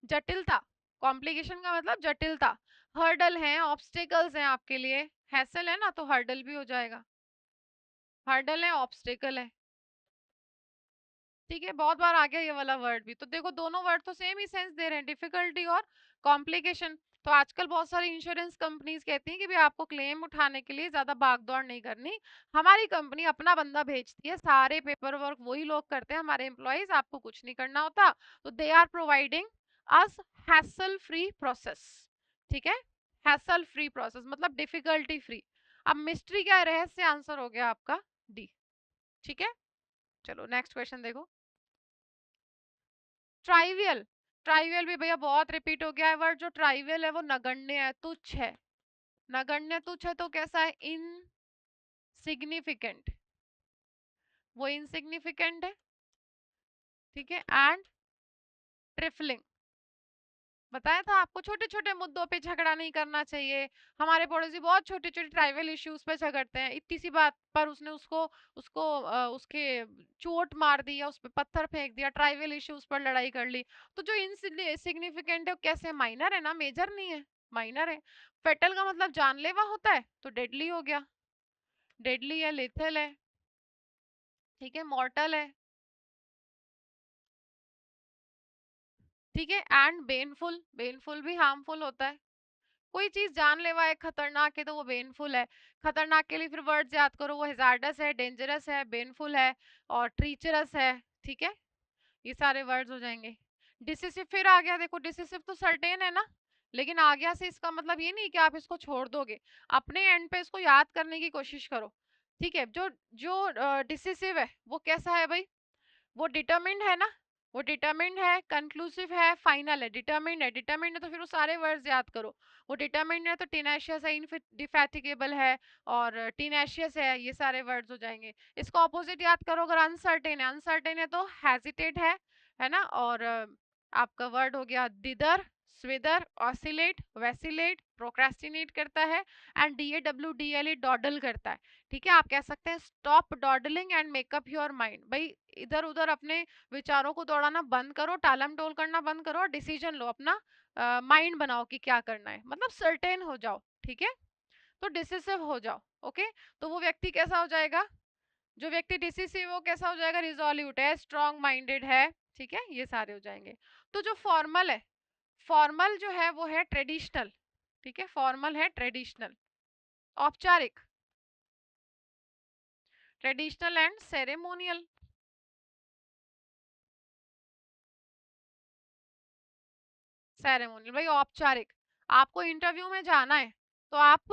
[SPEAKER 1] जटिलता, कॉम्प्लिकेशन का मतलब जटिलता। हर्डल है, ऑब्स्टेकल्स हैं आपके लिए, हैसल है ना तो हर्डल भी हो जाएगा, हर्डल है ऑब्स्टेकल है। ठीक है, बहुत बार आ गया ये वाला वर्ड भी, तो देखो दोनों वर्ड तो सेम ही सेंस दे रहे हैं, डिफिकल्टी और कॉम्प्लिकेशन। तो आजकल बहुत सारी इंश्योरेंस कंपनीज कहती हैं कि भाई आपको क्लेम उठाने के लिए ज्यादा भागदौड़ नहीं करनी, हमारी कंपनी अपना बंदा भेजती है, सारे पेपर वर्क वही लोग करते हैं, हमारे एम्प्लॉयज, आपको कुछ नहीं करना होता। तो they are providing us hassle free process. ठीक है, हैसल फ्री प्रोसेस मतलब डिफिकल्टी फ्री। अब मिस्ट्री क्या है, रहस्य, आंसर हो गया आपका डी। ठीक है, चलो नेक्स्ट क्वेश्चन देखो। ट्राइवियल, ट्राइवियल भी भैया बहुत रिपीट हो गया है वर्ड। जो ट्राइवियल है वो नगण्य है, तुच्छ है, नगण्य तुच्छ है तो कैसा है, इनसिग्निफिकेंट, वो इनसिग्निफिकेंट है। ठीक है, एंड ट्रिफलिंग, बताया था आपको छोटे छोटे मुद्दों पे झगड़ा नहीं करना चाहिए। हमारे पड़ोसी बहुत छोटे छोटे ट्राइबल इश्यूज पे झगड़ते हैं, इतनी सी बात पर उसने उसको उसको उसके चोट मार दी या उस पे पत्थर फेंक दिया, ट्राइबल इश्यूज पर लड़ाई कर ली। तो जो इनसिग्निफिकेंट है वो कैसे, माइनर है ना, मेजर नहीं है, माइनर है। फेटल का मतलब जानलेवा होता है, तो डेडली हो गया, डेडली है, लेथल है। ठीक है, मॉर्टल है। ठीक है, एंड बेनफुल, बेनफुल भी हार्मफुल होता है। कोई चीज जानलेवा है, खतरनाक है, तो वो बेनफुल है। खतरनाक के लिए फिर वर्ड्स याद करो, वो हेजार्डस है, डेंजरस है, बेनफुल है और ट्रीचरस है। ठीक है, ये सारे वर्ड्स हो जाएंगे। डिसिसिव फिर आ गया, देखो डिसिसिव तो सर्टेन है ना, लेकिन आ गया से इसका मतलब ये नहीं कि आप इसको छोड़ दोगे, अपने एंड पे इसको याद करने की कोशिश करो। ठीक है, जो जो डिसिसिव है वो कैसा है भाई, वो डिटरमिन्ड है ना, वो डिटरमिन्ड है, कंक्लूसिव है, फाइनल है। डिटरमिन्ड है, डिटरमिन्ड है तो फिर वो सारे वर्ड्स याद करो। वो डिटरमिन्ड है तो टिनेशियस है, इनडिफैटिगेबल है और टिनेशियस है, ये सारे वर्ड्स हो जाएंगे। इसका ऑपोजिट याद करो, अगर अनसर्टेन है, अनसर्टेन है तो हेजिटेट है ना, और आपका वर्ड हो गया दिदर, स्विदर, ऑसिलेट, वैसिलेट, प्रोक्रेस्टिनेट करता है, एंड DAWDLE डॉडल करता है। ठीक है, आप कह सकते हैं stop dawdling and make up your mind, भाई इधर उधर अपने विचारों को दौड़ाना बंद करो, टालम टोल करना बंद करो और डिसीजन लो, अपना माइंड बनाओ कि क्या करना है, मतलब सर्टेन हो जाओ। ठीक है, तो डिसिसिव हो जाओ। ओके, तो वो व्यक्ति कैसा हो जाएगा, जो व्यक्ति डिसिसिव वो कैसा हो जाएगा, रिजोल्यूट है, स्ट्रॉन्ग माइंडेड है। ठीक है, ये सारे हो जाएंगे। तो जो फॉर्मल है, फॉर्मल जो है वो है ट्रेडिशनल। ठीक है, फॉर्मल है ट्रेडिशनल, औपचारिक, ट्रेडिशनल एंड सेरेमोनियल। सेरेमोनियल भाई औपचारिक, आपको इंटरव्यू में जाना है तो आप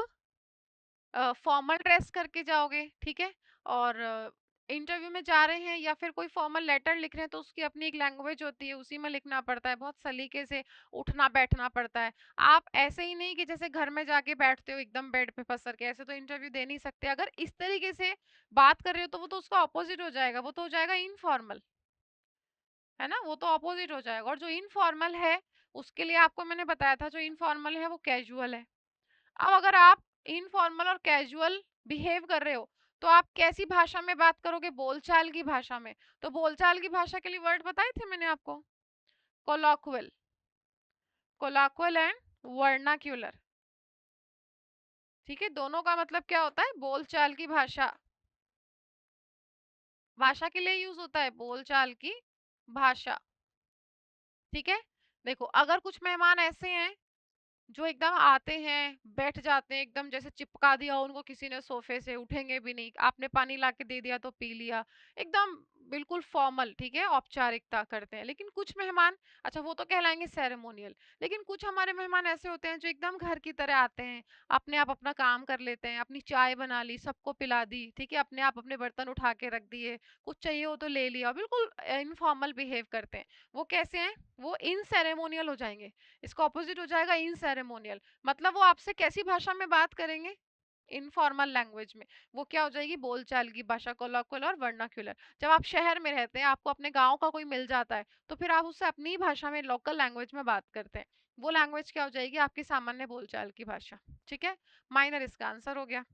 [SPEAKER 1] फॉर्मल ड्रेस करके जाओगे। ठीक है, और इंटरव्यू में जा रहे हैं या फिर कोई फॉर्मल लेटर लिख रहे हैं तो उसकी अपनी एक लैंग्वेज होती है, उसी में लिखना पड़ता है, बहुत सलीके से उठना बैठना पड़ता है। आप ऐसे ही नहीं कि जैसे घर में जाके बैठते हो एकदम बेड पे पसर के, ऐसे तो इंटरव्यू दे नहीं सकते। अगर इस तरीके से बात कर रहे हो तो वो तो उसका ऑपोजिट हो जाएगा, वो तो हो जाएगा इनफॉर्मल, है ना, वो तो ऑपोजिट हो जाएगा। और जो इनफॉर्मल है उसके लिए आपको मैंने बताया था, जो इनफॉर्मल है वो कैजुअल है। अब अगर आप इनफॉर्मल और कैजुअल बिहेव कर रहे हो तो आप कैसी भाषा में बात करोगे, बोलचाल की भाषा में। तो बोलचाल की भाषा के लिए वर्ड बताए थे मैंने आपको, कोलॉक्वल, कोलॉक्वल एंड वर्नाक्यूलर। ठीक है, दोनों का मतलब क्या होता है, बोलचाल की भाषा, भाषा के लिए यूज होता है, बोलचाल की भाषा। ठीक है, देखो अगर कुछ मेहमान ऐसे हैं जो एकदम आते हैं बैठ जाते हैं, एकदम जैसे चिपका दिया उनको किसी ने सोफे से, उठेंगे भी नहीं, आपने पानी ला के दे दिया तो पी लिया, एकदम बिल्कुल फॉर्मल। ठीक है, औपचारिकता करते हैं। लेकिन कुछ मेहमान, अच्छा वो तो कहलाएंगे सेरेमोनियल, लेकिन कुछ हमारे मेहमान ऐसे होते हैं जो एकदम घर की तरह आते हैं, अपने आप अपना काम कर लेते हैं, अपनी चाय बना ली, सबको पिला दी। ठीक है, अपने आप अपने बर्तन उठा के रख दिए, कुछ चाहिए हो तो ले लिया, बिल्कुल इनफॉर्मल बिहेव करते हैं। वो कैसे हैं, वो इन सेरेमोनियल हो जाएंगे। इसका ऑपोजिट हो जाएगा इन सेरेमोनियल, मतलब वो आपसे कैसी भाषा में बात करेंगे, इनफॉर्मल लैंग्वेज में। वो क्या हो जाएगी, बोलचाल की भाषा, कोलॉक्वल और वर्नाक्यूलर। जब आप शहर में रहते हैं, आपको अपने गांव का कोई मिल जाता है तो फिर आप उससे अपनी भाषा में, लोकल लैंग्वेज में बात करते हैं, वो लैंग्वेज क्या हो जाएगी, आपकी सामान्य बोलचाल की भाषा। ठीक है, माइनर इसका आंसर हो गया।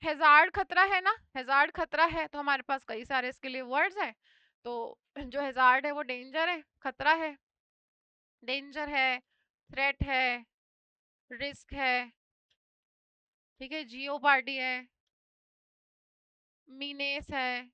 [SPEAKER 1] हेजार्ड खतरा है ना, हेजार्ड खतरा है तो हमारे पास कई सारे इसके लिए वर्ड्स हैं। तो जो हेजार्ड है वो डेंजर है, खतरा है। डेंजर है, थ्रेट है, रिस्क है, ठीक है, जियोपार्डी है, मीनेस है,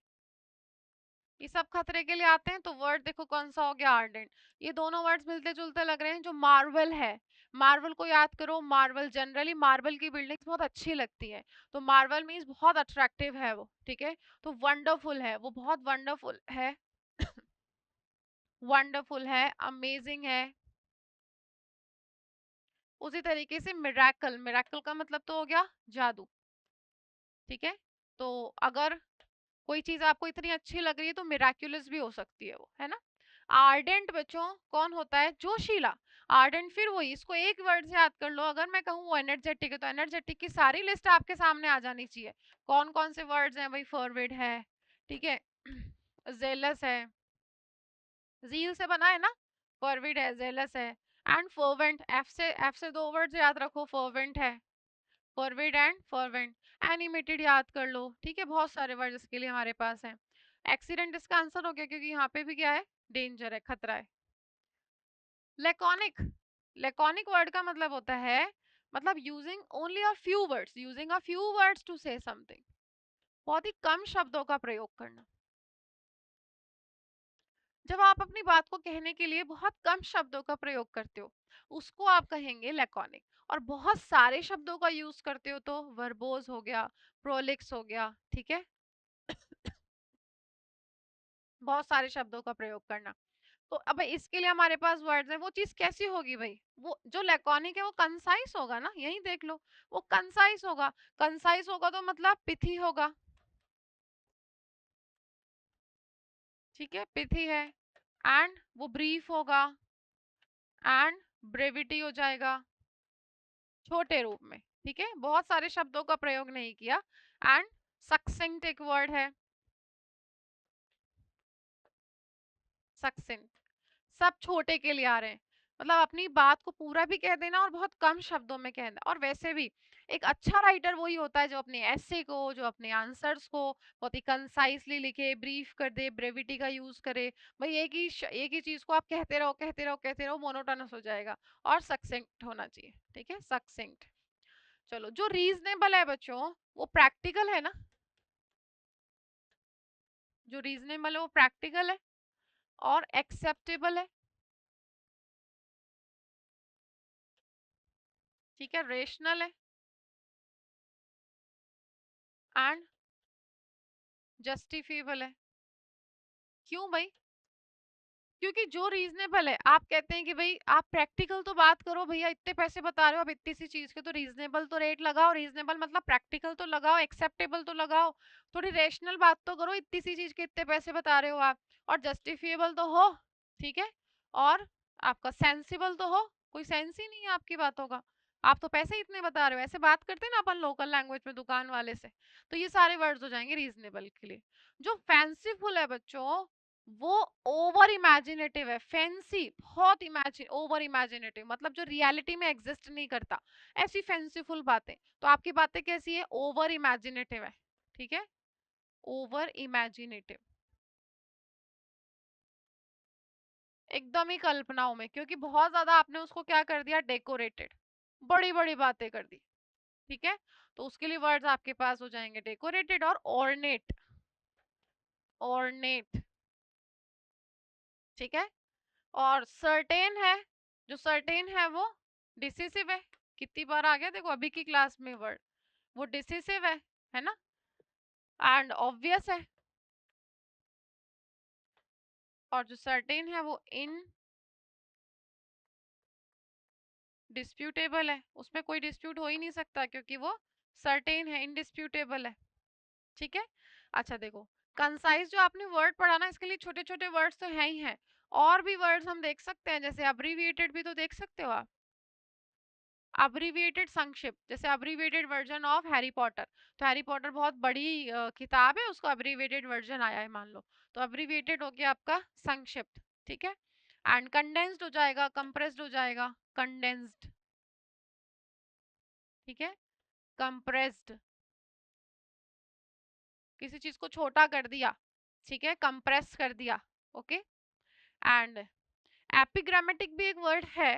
[SPEAKER 1] ये सब खतरे के लिए आते हैं। तो वर्ड देखो कौन सा हो गया, आर्डेंट। ये दोनों वर्ड्स मिलते जुलते लग रहे हैं। जो मार्वल है, मार्वल को याद करो। मार्वल, जनरली मार्वल की बिल्डिंग्स बहुत अच्छी लगती है, तो मार्वल मीन्स बहुत अट्रैक्टिव है वो, ठीक है। तो वंडरफुल है, वो बहुत वंडरफुल है। वंडरफुल है, अमेजिंग है। उसी तरीके से मिराकल, मिराकल का मतलब तो हो गया जादू, ठीक है। तो अगर कोई चीज आपको इतनी अच्छी लग रही है तो मिराक्युलस भी हो सकती है वो, है ना। आर्डेंट बच्चों कौन होता है, जोशीला। आर्डेंट फिर वही, इसको एक वर्ड से याद कर लो। अगर मैं कहूँ वो एनर्जेटिक है तो एनर्जेटिक की सारी लिस्ट आपके सामने आ जानी चाहिए। कौन कौन से वर्ड्स हैं भाई, फॉरवर्ड है, ठीक है, जेलस है, जील से बना है ना, फॉरवर्ड है, जेलस है, एंड फर्वेंट। एफ से दो वर्ड्स याद रखो, फर्वेंट है, फॉरवर्ड एंड फॉरवेंट। एनिमेटेड याद कर लो, ठीक है, बहुत सारे वर्ड इसके लिए हमारे पास हैं। एक्सीडेंट इसका आंसर हो गया, क्योंकि यहाँ पे भी क्या है, डेंजर है, खतरा है। लेकॉनिक, लेकॉनिक वर्ड का मतलब होता है, मतलब using only a few words, using a few words to say something, बहुत ही कम शब्दों का प्रयोग करना। जब आप अपनी बात को कहने के लिए बहुत कम शब्दों का प्रयोग करते हो, उसको आप कहेंगे लेकॉनिक। और बहुत सारे शब्दों का यूज करते हो तो वर्बोज हो गया, प्रोलिक्स हो गया, ठीक है। बहुत सारे शब्दों का प्रयोग करना। तो अब इसके लिए हमारे पास वर्ड्स है। वो चीज कैसी होगी भाई, वो जो लैकोनिक है वो कंसाइज होगा ना, यही देख लो, वो कंसाइज होगा। कंसाइज होगा तो मतलब पिथी होगा, ठीक है, पिथी है। एंड वो ब्रीफ होगा, एंड ब्रेविटी हो जाएगा, छोटे रूप में, ठीक है, बहुत सारे शब्दों का प्रयोग नहीं किया। एंड सक्सेंट एक वर्ड है, सक्सेंट, सब छोटे के लिए आ रहे हैं। मतलब अपनी बात को पूरा भी कह देना और बहुत कम शब्दों में कहना। और वैसे भी एक अच्छा राइटर वही होता है जो अपने ऐसे को, जो अपने आंसर्स को बहुत ही कंसाइसली लिखे, ब्रीफ कर दे, ब्रेविटी का यूज करे। भाई एक ही चीज को आप कहते रहो कहते रहो कहते रहो, मोनोटोनस हो जाएगा। और सक्सेंट होना चाहिए, ठीक है, सक्सेंट। चलो, जो रीजनेबल है बच्चों, वो प्रैक्टिकल है ना, जो रीजनेबल है वो प्रैक्टिकल है और एक्सेप्टेबल है, ठीक है, रेशनल है एंड जस्टिफिएबल है। क्यों भाई, क्योंकि जो रीजनेबल है, आप कहते हैं कि भाई आप प्रैक्टिकल तो बात करो भैया, इतने पैसे बता रहे हो आप इतनी सी चीज के, तो रीजनेबल तो रेट लगाओ, रीजनेबल मतलब प्रैक्टिकल तो लगाओ, एक्सेप्टेबल तो लगाओ, थोड़ी रेशनल बात तो करो, इतनी सी चीज के इतने पैसे बता रहे हो आप। और जस्टिफिएबल तो हो, ठीक है, और आपका सेंसिबल तो हो, कोई सेंस ही नहीं है आपकी बातों का, आप तो पैसे इतने बता रहे हो। ऐसे बात करते हैं ना अपन लोकल लैंग्वेज में दुकान वाले से। तो ये सारे वर्ड्स हो जाएंगे रीजनेबल के लिए। जो फैंसीफुल है बच्चों, वो ओवर इमेजिनेटिव है, फैंसी, बहुत इमेजिन, ओवर इमेजिनेटिव मतलब जो रियलिटी में एग्जिस्ट नहीं करता, ऐसी फैंसीफुल बातें। तो आपकी बातें कैसी है, ओवर इमेजिनेटिव है, ठीक है, ओवर इमेजिनेटिव, एकदम ही कल्पनाओं में, क्योंकि बहुत ज्यादा आपने उसको क्या कर दिया, डेकोरेटेड, बड़ी बड़ी बातें कर दी, ठीक है। तो उसके लिए वर्ड्स आपके पास हो जाएंगे डेकोरेटेड और ऑर्नेट, ऑर्नेट, ठीक है। और सर्टेन है, जो सर्टेन है वो डिसिसिव है। कितनी बार आ गया देखो अभी की क्लास में वर्ड, वो डिसिसिव है ना। एंड ऑब्वियस है। और जो सर्टेन है वो इन डिस्प्यूटेबल है, उसमें कोई डिस्प्यूट हो ही नहीं सकता, क्योंकि वो सर्टेन है, इनडिस्प्यूटेबल है, ठीक है। अच्छा देखो, कंसाइज जो आपने वर्ड पढ़ा ना, इसके लिए छोटे छोटे वर्ड्स तो हैं ही हैं। और भी वर्ड्स हम देख सकते हैं, जैसे अब्रीविएटेड भी तो देख सकते हो आप। अब्रीविएटेड, संक्षिप्त, जैसे abbreviated version of Harry Potter. तो हैरी पॉटर बहुत बड़ी किताब है, उसका अब्रीविएटेड वर्जन आया है मान लो, तो अब्रीविएटेड हो गया आपका संक्षिप्त, ठीक है। एंड कंडेंस्ड हो जाएगा, कंप्रेस्ड हो जाएगा, कंडेंस्ड, ठीक है, कंप्रेस्ड, किसी चीज को छोटा कर दिया, ठीक है, कंप्रेस कर दिया, ओके। एंड एपिग्रामेटिक भी एक वर्ड है,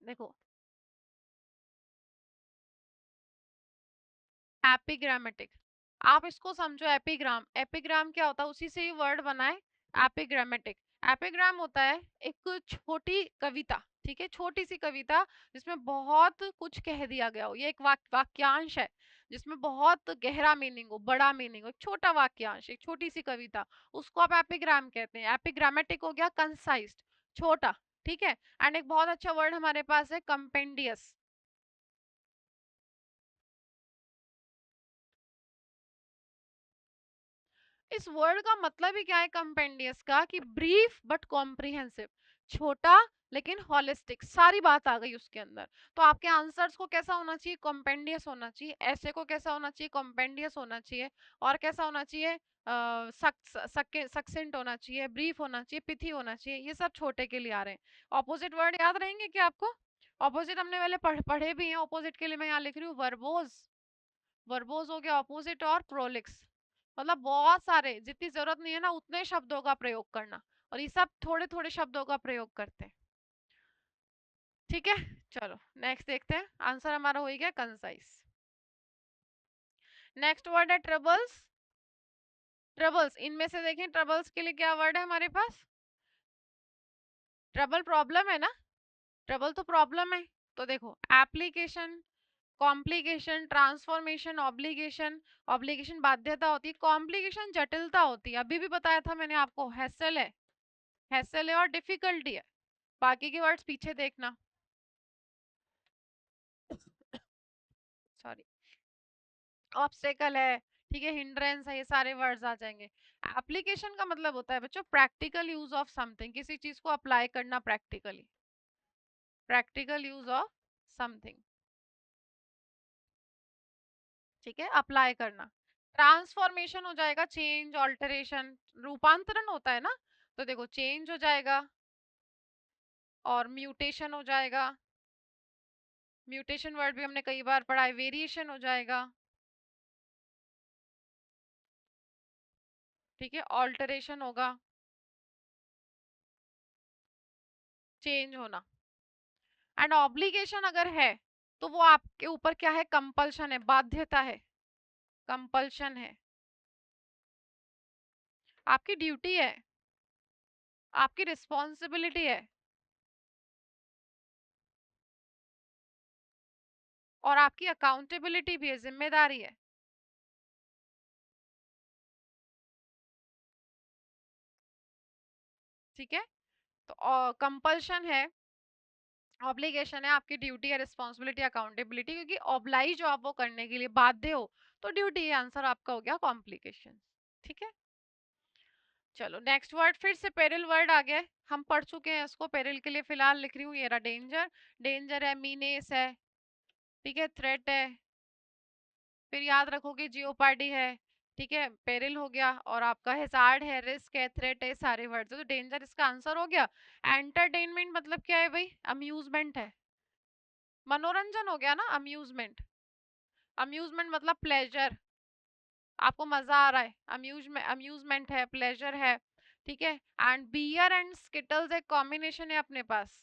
[SPEAKER 1] देखो एपिग्रामेटिक, आप इसको समझो एपिग्राम, एपिग्राम क्या होता है, उसी से ही वर्ड बना है एपिग्रामेटिक। एपिग्राम होता है एक छोटी कविता, ठीक है, छोटी सी कविता जिसमें बहुत कुछ कह दिया गया हो, ये एक वाक्यांश है जिसमें बहुत गहरा मीनिंग हो, बड़ा मीनिंग हो, एक छोटा वाक्यांश, एक छोटी सी कविता, उसको आप एपिग्राम कहते हैं। एपिग्रामेटिक हो गया कंसाइज्ड, छोटा, ठीक है। एंड एक बहुत अच्छा वर्ड हमारे पास है कंपेंडियस। इस वर्ड का मतलब ही क्या है कंपेंडियस का, कि ब्रीफ बट कॉम्प्रिहेंसिव, छोटा लेकिन हॉलिस्टिक, सारी बात आ गई उसके अंदर। तो आपके आंसर्स को कैसा होना चाहिए, कॉम्पेंडियस होना चाहिए। ऐसे को कैसा होना चाहिए, कॉम्पेंडियस होना चाहिए। और कैसा होना चाहिए, सक्सेंट होना चाहिए, ब्रीफ होना चाहिए, पिथी होना चाहिए। ये सब छोटे के लिए आ रहे हैं। ऑपोजिट वर्ड याद रहेंगे क्या आपको? ऑपोजिट हमने पहले पढ़े भी हैं। ऑपोजिट के लिए मैं यहाँ लिख रही हूँ वर्बोज, वर्बोज हो गया ऑपोजिट, और प्रोलिक्स। मतलब बहुत सारे, जितनी जरूरत नहीं है ना उतने शब्दों का प्रयोग करना, और ये सब थोड़े थोड़े शब्दों का प्रयोग करते हैं, ठीक है। चलो नेक्स्ट देखते हैं, आंसर हमारा हो गया कंसाइज। नेक्स्ट वर्ड है ट्रबल्स। ट्रबल्स, इनमें से देखें ट्रबल्स के लिए क्या वर्ड है हमारे पास? ट्रबल प्रॉब्लम है ना, ट्रबल तो प्रॉब्लम है। तो देखो application, complication, transformation, obligation. Obligation बाध्यता होती है, कॉम्प्लिकेशन जटिलता होती है, अभी भी बताया था मैंने आपको, हैसल है, हैसल है और डिफिकल्टी है। बाकी के वर्ड्स पीछे देखना, सॉरी, ऑब्स्टेकल है, ठीक है, हिंड्रेंस है, ये सारे वर्ड्स आ जाएंगे। एप्लीकेशन का मतलब होता है बच्चों प्रैक्टिकल यूज ऑफ समथिंग, किसी चीज को अप्लाई करना practically, practical use of something, ठीक है, अप्लाई करना। ट्रांसफॉर्मेशन हो जाएगा चेंज, ऑल्टरेशन, रूपांतरण होता है ना, तो देखो चेंज हो जाएगा, और म्यूटेशन हो जाएगा, म्यूटेशन वर्ड भी हमने कई बार पढ़ा है, वेरिएशन हो जाएगा, ठीक है, ऑल्टरेशन होगा, चेंज होना। एंड ऑब्लिगेशन अगर है तो वो आपके ऊपर क्या है, कंपल्शन है, बाध्यता है, कंपल्शन है, आपकी ड्यूटी है, आपकी रिस्पॉन्सिबिलिटी है, और आपकी अकाउंटेबिलिटी भी है, जिम्मेदारी है, ठीक है। तो कंपल्शन है, ऑब्लिगेशन है, आपकी ड्यूटी है, रिस्पॉन्सिबिलिटी, अकाउंटेबिलिटी, क्योंकि ऑब्लाइज हो आप वो करने के लिए, बाध्य हो, तो ड्यूटी, आंसर आपका हो गया कॉम्प्लिकेशन, ठीक है। चलो नेक्स्ट वर्ड, फिर से पेरिल वर्ड आ गया, हम पढ़ चुके हैं इसको, पेरिल के लिए फिलहाल लिख रही हूँ, ये रहा डेंजर, डेंजर है, मीनेस है, ठीक है, थ्रेट है, फिर याद रखोगे जियोपार्डी है, ठीक है, पेरिल हो गया, और आपका हेजार्ड है, रिस्क है, थ्रेट है, सारे वर्ड्स है, तो डेंजर इसका आंसर हो गया। एंटरटेनमेंट मतलब क्या है भाई, अम्यूजमेंट है, मनोरंजन हो गया ना, अम्यूजमेंट, अम्यूजमेंट मतलब प्लेजर, आपको मजा आ रहा है, अम्यूजमेंट, अम्यूजमेंट है, प्लेजर है, ठीक है। एंड बियर एंड स्किटल्स एक कॉम्बिनेशन है अपने पास,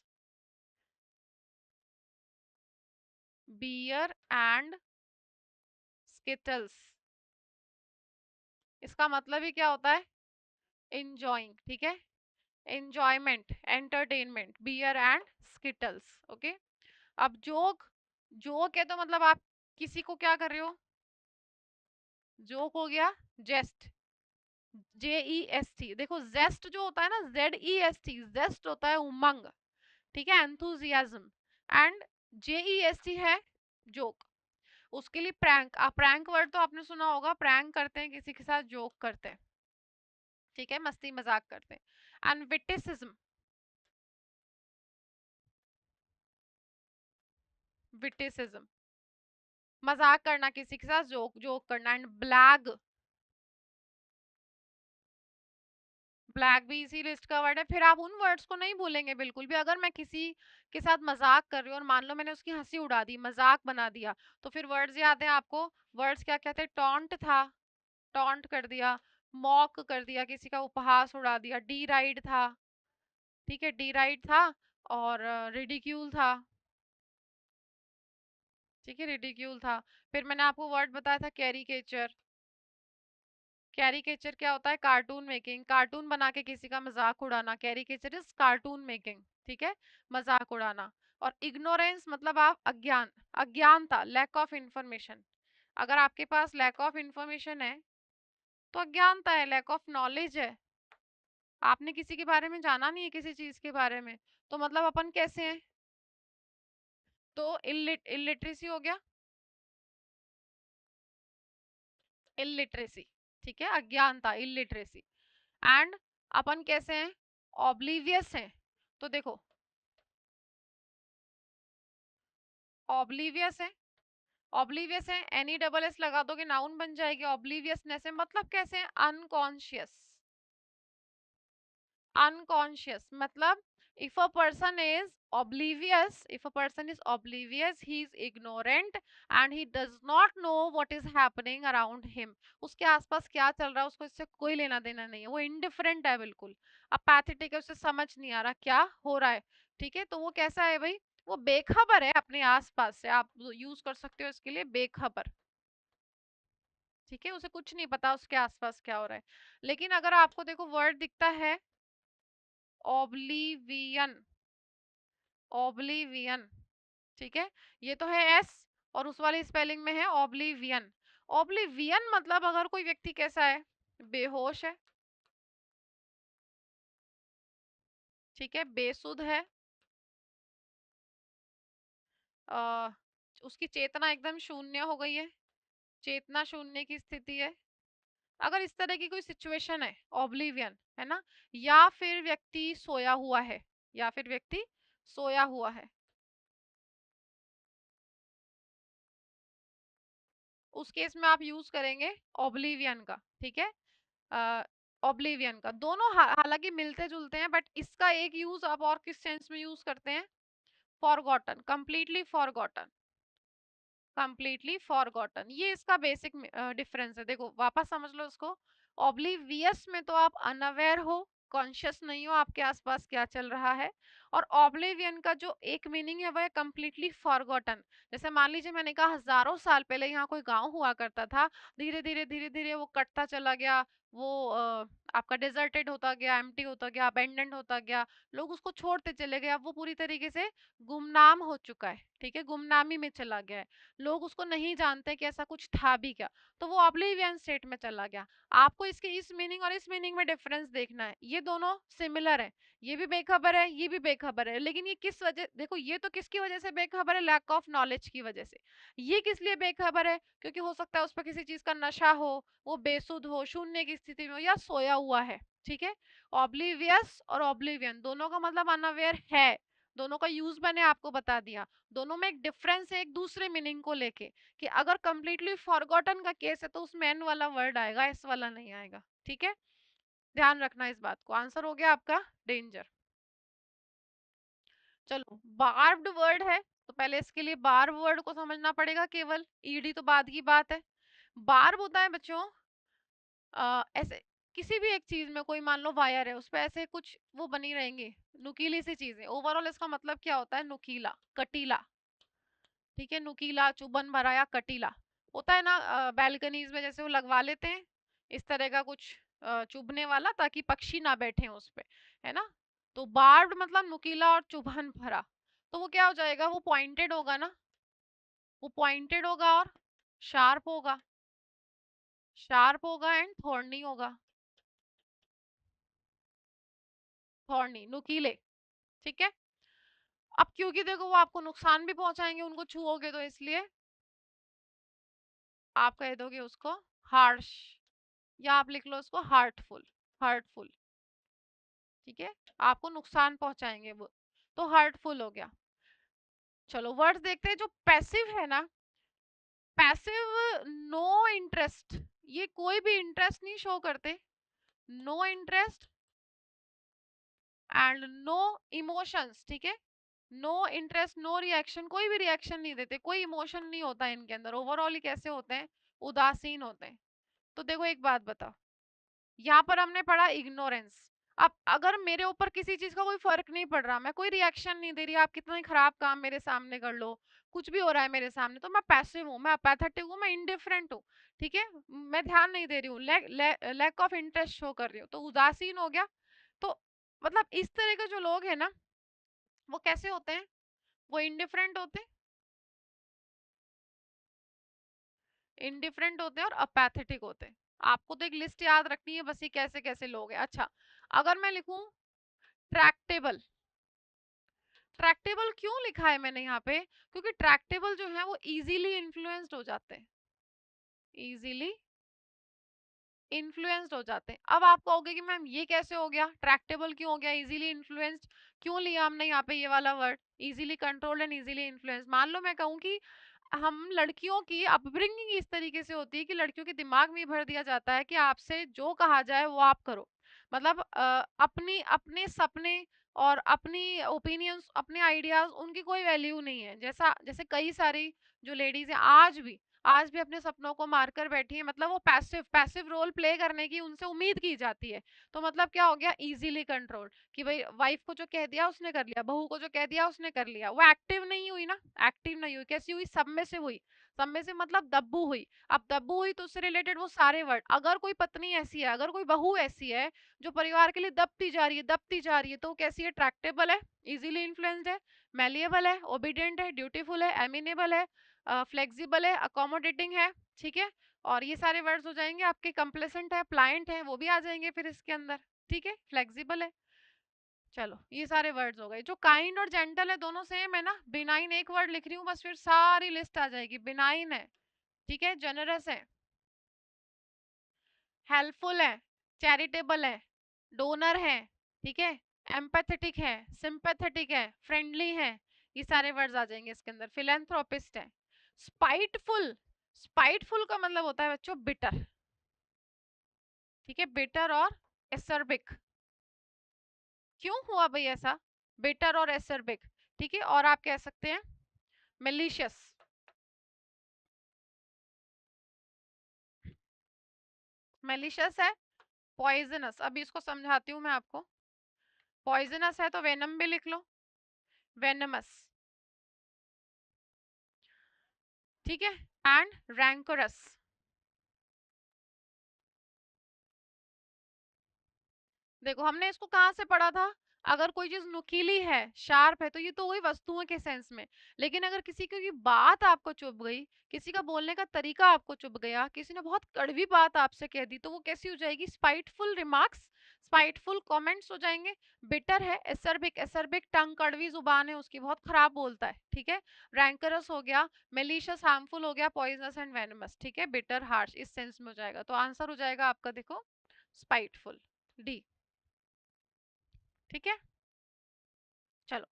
[SPEAKER 1] बियर एंड स्किटल्स, इसका मतलब ही क्या होता है, इंजॉइंग, ठीक है, enjoyment, entertainment, beer and skittles, okay. अब जोक, जोक है तो मतलब आप किसी को क्या कर रहे हो, जोक हो गया जेस्ट, JEST, देखो जेस्ट जो होता है ना, ZEST, जेस्ट होता है उमंग, ठीक है, एंथुजियाज्म, एंड JEST है जोक। उसके लिए प्रैंक, प्रैंक वर्ड तो आपने सुना होगा, प्रैंक करते हैं किसी के साथ, जोक करते हैं, ठीक है, मस्ती मजाक करते हैं। एंड विटिसिज्म, विटिसिज्म, मजाक करना किसी के साथ, जोक जोक करना। एंड ब्लैग, ब्लैक भी इसी लिस्ट का वर्ड है। फिर आप उन वर्ड्स को नहीं भूलेंगे बिल्कुल भी, अगर मैं किसी के साथ मजाक कर रही हूँ और मान लो मैंने उसकी हंसी उड़ा दी, मजाक बना दिया, तो फिर वर्ड्स याद है आपको, वर्ड्स क्या कहते हैं, टॉन्ट था, टॉन्ट कर दिया, मॉक कर दिया, किसी का उपहास उड़ा दिया, डी राइड था, ठीक है, डिराइड था और रिडिक्यूल था। ठीक है, रिडिक्यूल था। फिर मैंने आपको वर्ड बताया था कैरिकेचर। कैरिकेचर क्या होता है? कार्टून मेकिंग, कार्टून बना के किसी का मजाक उड़ाना। कैरिकेचर इज कार्टून मेकिंग, ठीक है, मजाक उड़ाना। और इग्नोरेंस मतलब आप अज्ञान, अज्ञानता, लैक ऑफ इंफॉर्मेशन। अगर आपके पास लैक ऑफ इंफॉर्मेशन है तो अज्ञानता है, लैक ऑफ नॉलेज है। आपने किसी के बारे में जाना नहीं है, किसी चीज के बारे में, तो मतलब अपन कैसे हैं? तो इलिटरेसी हो गया, इलिटरेसी, ठीक है, अज्ञानता, इलिटरेसी। एंड अपन कैसे हैं? ऑब्लीवियस हैं। तो देखो, ऑब्लीवियस है, ऑब्लीवियस है, एनी डबल एस लगा दोगे नाउन बन जाएगी। ऑब्लीवियसनेस है मतलब कैसे है? अनकॉन्शियस। Unconscious मतलब if a person is oblivious, if a person is oblivious, he is ignorant and he does not know what is happening around him. उसके आसपास क्या चल रहा है उसको इससे कोई लेना देना नहीं है, वो indifferent है बिल्कुल, apathetic है, उसे समझ नहीं आ रहा क्या हो रहा है। ठीक है, तो वो कैसा है भाई? वो बेखबर है अपने आसपास से, आप यूज कर सकते हो इसके लिए बेखबर। ठीक है, उसे कुछ नहीं पता उसके आसपास क्या हो रहा है। लेकिन अगर आपको देखो वर्ड दिखता है ओब्लीवियन, ओब्लीवियन, ठीक है, ये तो है एस और उस वाली स्पेलिंग में है ओब्लीवियन। ओब्लीवियन मतलब अगर कोई व्यक्ति कैसा है? बेहोश है, ठीक है, बेसुध है, आ, उसकी चेतना एकदम शून्य हो गई है, चेतना शून्य की स्थिति है। अगर इस तरह की कोई सिचुएशन है, ओब्लीवियन है ना, या फिर व्यक्ति सोया हुआ है, या फिर व्यक्ति सोया हुआ है, उस केस में आप यूज करेंगे ओब्लीवियन का। ठीक है, ऑब्लिवियन का, दोनों हालांकि मिलते जुलते हैं, बट इसका एक यूज आप और किस सेंस में यूज करते हैं? Forgotten, completely forgotten, completely forgotten, ये इसका बेसिक डिफरेंस है। देखो वापस समझ लो इसको। ऑब्लिवियस में तो आप अनअवेयर हो, कॉन्शियस नहीं हो आपके आसपास क्या चल रहा है। और ऑब्लिवियन का जो एक मीनिंग है वह है कंप्लीटली फॉरगॉटन। जैसे मान लीजिए मैंने कहा हजारों साल पहले यहाँ कोई गांव हुआ करता था, धीरे धीरे धीरे धीरे वो कटता चला गया, वो आपका डिजर्टेड होता गया, एम्प्टी होता गया, अबेंडेंट होता गया, लोग उसको छोड़ते चले गए, अब वो पूरी तरीके से गुमनाम हो चुका है। ठीक है, गुमनामी में चला गया है, लोग उसको नहीं जानते कि ऐसा कुछ था भी क्या, तो वो ऑब्लिवियन स्टेट में चला गया। आपको इसके इस मीनिंग और इस मीनिंग में डिफरेंस देखना है, ये दोनों सिमिलर है, ये भी बेखबर है, ये भी बेखबर है, लेकिन ये किस वजह, देखो ये तो किसकी वजह से बेखबर है? लैक ऑफ नॉलेज की वजह से। ये किस लिए बेखबर है? क्योंकि हो सकता है उस पर किसी चीज का नशा हो, वो बेसुध हो, शून्य की स्थिति में हो, या सोया हुआ है। ठीक है, ऑब्लिवियस और ऑब्लिवियन दोनों का मतलब अनअवेयर है, दोनों का यूज मैंने आपको बता दिया। दोनों में एक डिफरेंस है एक दूसरे मीनिंग को लेके, कि अगर कंप्लीटली फॉरगॉटन का केस है तो उसमें एन वाला वर्ड आएगा, एस वाला नहीं आएगा। ठीक है, ध्यान रखना इस बात को। आंसर हो गया आपका डेंजर। चलो, बार्ब्ड वर्ड है तो पहले इसके लिए बार्ब वर्ड को समझना पड़ेगा, केवल ईडी तो बाद की बात है। बार्ब होता है बच्चों ऐसे किसी भी एक चीज में, कोई मान लो वायर है, उस पे ऐसे कुछ वो बनी रहेंगी नुकीली सी चीजें, ओवरऑल इसका मतलब क्या होता है? नुकीला, कटीला। ठीक है, नुकीला, चुभन भरा या कटीला होता है ना। बैल्कनीज में जैसे वो लगवा लेते हैं इस तरह का कुछ चुभने वाला, ताकि पक्षी ना बैठे उस पे, है ना। तो बार्ब्ड मतलब नुकीला और चुभन भरा, तो वो क्या हो जाएगा? वो पॉइंटेड होगा ना, वो पॉइंटेड होगा और शार्प होगा, शार्प होगा एंड थॉर्नी होगा, थॉर्नी, नुकीले। ठीक है, अब क्योंकि देखो वो आपको नुकसान भी पहुंचाएंगे उनको छुओगे, तो इसलिए आप कह दोगे उसको हार्श, या आप लिख लो उसको हार्टफुल, हार्टफुल। ठीक है, आपको नुकसान पहुंचाएंगे वो, तो हार्टफुल हो गया। चलो वर्ड्स देखते हैं। जो पैसिव है ना, पैसिव, नो इंटरेस्ट, ये कोई भी इंटरेस्ट नहीं शो करते, no interest and no emotions. ठीक है, नो इंटरेस्ट, नो रिएक्शन, कोई भी रिएक्शन नहीं देते, कोई इमोशन नहीं होता इनके अंदर, ओवरऑल ही कैसे होते हैं? उदासीन होते हैं। तो देखो एक बात बताओ, यहाँ पर हमने पढ़ा इग्नोरेंस, अब अगर मेरे ऊपर किसी चीज का कोई फर्क नहीं पड़ रहा, मैं कोई रिएक्शन नहीं दे रही, आप कितना ही खराब काम मेरे सामने कर लो, कुछ भी हो रहा है मेरे सामने, तो मैं पैसिव हूँ, मैं अपैथेटिक हूँ, मैं इंडिफरेंट हूँ। ठीक है, मैं ध्यान नहीं दे रही हूँ, लैक ऑफ इंटरेस्ट शो कर रही हूँ, तो उदासीन हो गया। तो मतलब इस तरह के जो लोग हैं ना, वो कैसे होते हैं? वो इंडिफरेंट होते हैं, इंडिफरेंट होते हैं और अपैथेटिक होते हैं। आपको तो एक लिस्ट याद रखनी है बस, ये कैसे कैसे लोग हैं। अच्छा, अगर मैं लिखूं ट्रैक्टेबल, ट्रैक्टेबल क्यों लिखा है मैंने यहाँ पे? क्योंकि ट्रैक्टेबल जो है वो इजीली इन्फ्लुएंस्ड हो जाते हैं, इजीली इन्फ्लुएंस्ड हो जाते हैं। अब आप कहोगे कि मैम ये कैसे हो गया, ट्रैक्टेबल क्यों हो गया, इजीली इन्फ्लुएंस्ड क्यों लिया हमने यहाँ पे ये वाला word, easily controlled and easily influenced? मान लो मैं कहूँ कि हम लड़कियों की अपब्रिंगिंग इस तरीके से होती है कि लड़कियों के दिमाग में भर दिया जाता है कि आपसे जो कहा जाए वो आप करो। मतलब अपनी अपने सपने और अपनी ओपिनियंस, अपने आइडियाज, उनकी कोई वैल्यू नहीं है। जैसा जैसे कई सारी जो लेडीज हैं आज भी अपने सपनों को मारकर बैठी है, मतलब वो पैसिव पैसिव रोल प्ले करने की उनसे उम्मीद की जाती है। तो मतलब क्या हो गया, इजीली कंट्रोल, कि भाई वाइफ को जो कह दिया उसने कर लिया, बहू को जो कह दिया उसने कर लिया। वो एक्टिव नहीं हुई ना, एक्टिव नहीं हुई, कैसी हुई, सब में से हुई। सब में से मतलब दब्बू हुई। अब दब्बू हुई तो उससे रिलेटेड वो सारे वर्ड, अगर कोई पत्नी ऐसी है, अगर कोई बहू ऐसी है जो परिवार के लिए दबती जा रही है, दबती जा रही है, तो कैसी है, ट्रैक्टेबल है, इजीली इन्फ्लुएंस्ड है, मैलिएबल है, ओबीडियंट है, ड्यूटीफुल है, एमिनेबल है, फ्लेक्सिबल है, अकोमोडेटिंग है। ठीक है, और ये सारे वर्ड्स हो जाएंगे आपके, कंप्लेसेंट है, प्लायंट है, वो भी आ जाएंगे फिर इसके अंदर। ठीक है, फ्लेक्सिबल है। चलो, ये सारे वर्ड्स हो गए। जो काइंड और जेंटल है दोनों सेम है ना, बिनाइन एक वर्ड लिख रही हूँ बस, फिर सारी लिस्ट आ जाएगी। बिनाइन है, ठीक है, जनरस है, हेल्पफुल है, चैरिटेबल है, डोनर है, ठीक है, एम्पैथेटिक है, सिंपैथेटिक है, फ्रेंडली है, ये सारे वर्ड्स आ जाएंगे इसके अंदर। फिलेंथ्रोपिस्ट है, स्पाइटफुल, स्पाइटफुल का मतलब होता है बच्चों बिटर। ठीक है, बिटर और एसर्बिक। क्यों हुआ भाई ऐसा, बिटर और एसर्बिक? ठीक है, और आप कह सकते हैं मेलिशियस, मेलिशियस है, पॉइजनस। अभी इसको समझाती हूँ मैं आपको। पॉइजनस है तो वेनम भी लिख लो, वेनमस। ठीक है, एंड रैंकोरस। देखो हमने इसको कहाँ से पढ़ा था, अगर कोई चीज नुकीली है, शार्प है, तो ये तो वही वस्तुओं के सेंस में। लेकिन अगर किसी की बात आपको चुभ गई, किसी का बोलने का तरीका आपको चुभ गया, किसी ने बहुत कड़वी बात आपसे कह दी, तो वो कैसी हो जाएगी, स्पाइटफुल रिमार्क्स, स्पाइटफुल कमेंट्स हो जाएंगे। बिटर है, एसर्बिक, एसर्बिक टंग, कड़वी जुबान है उसकी, बहुत खराब बोलता है। ठीक है, रैंकरस हो गया, मेलिशियस हार्मफुल हो गया, पॉइजनस एंड वेनमस। ठीक है, बिटर हार्श इस सेंस में हो जाएगा। तो आंसर हो जाएगा आपका, देखो, स्पाइटफुल, डी। ठीक है, चलो,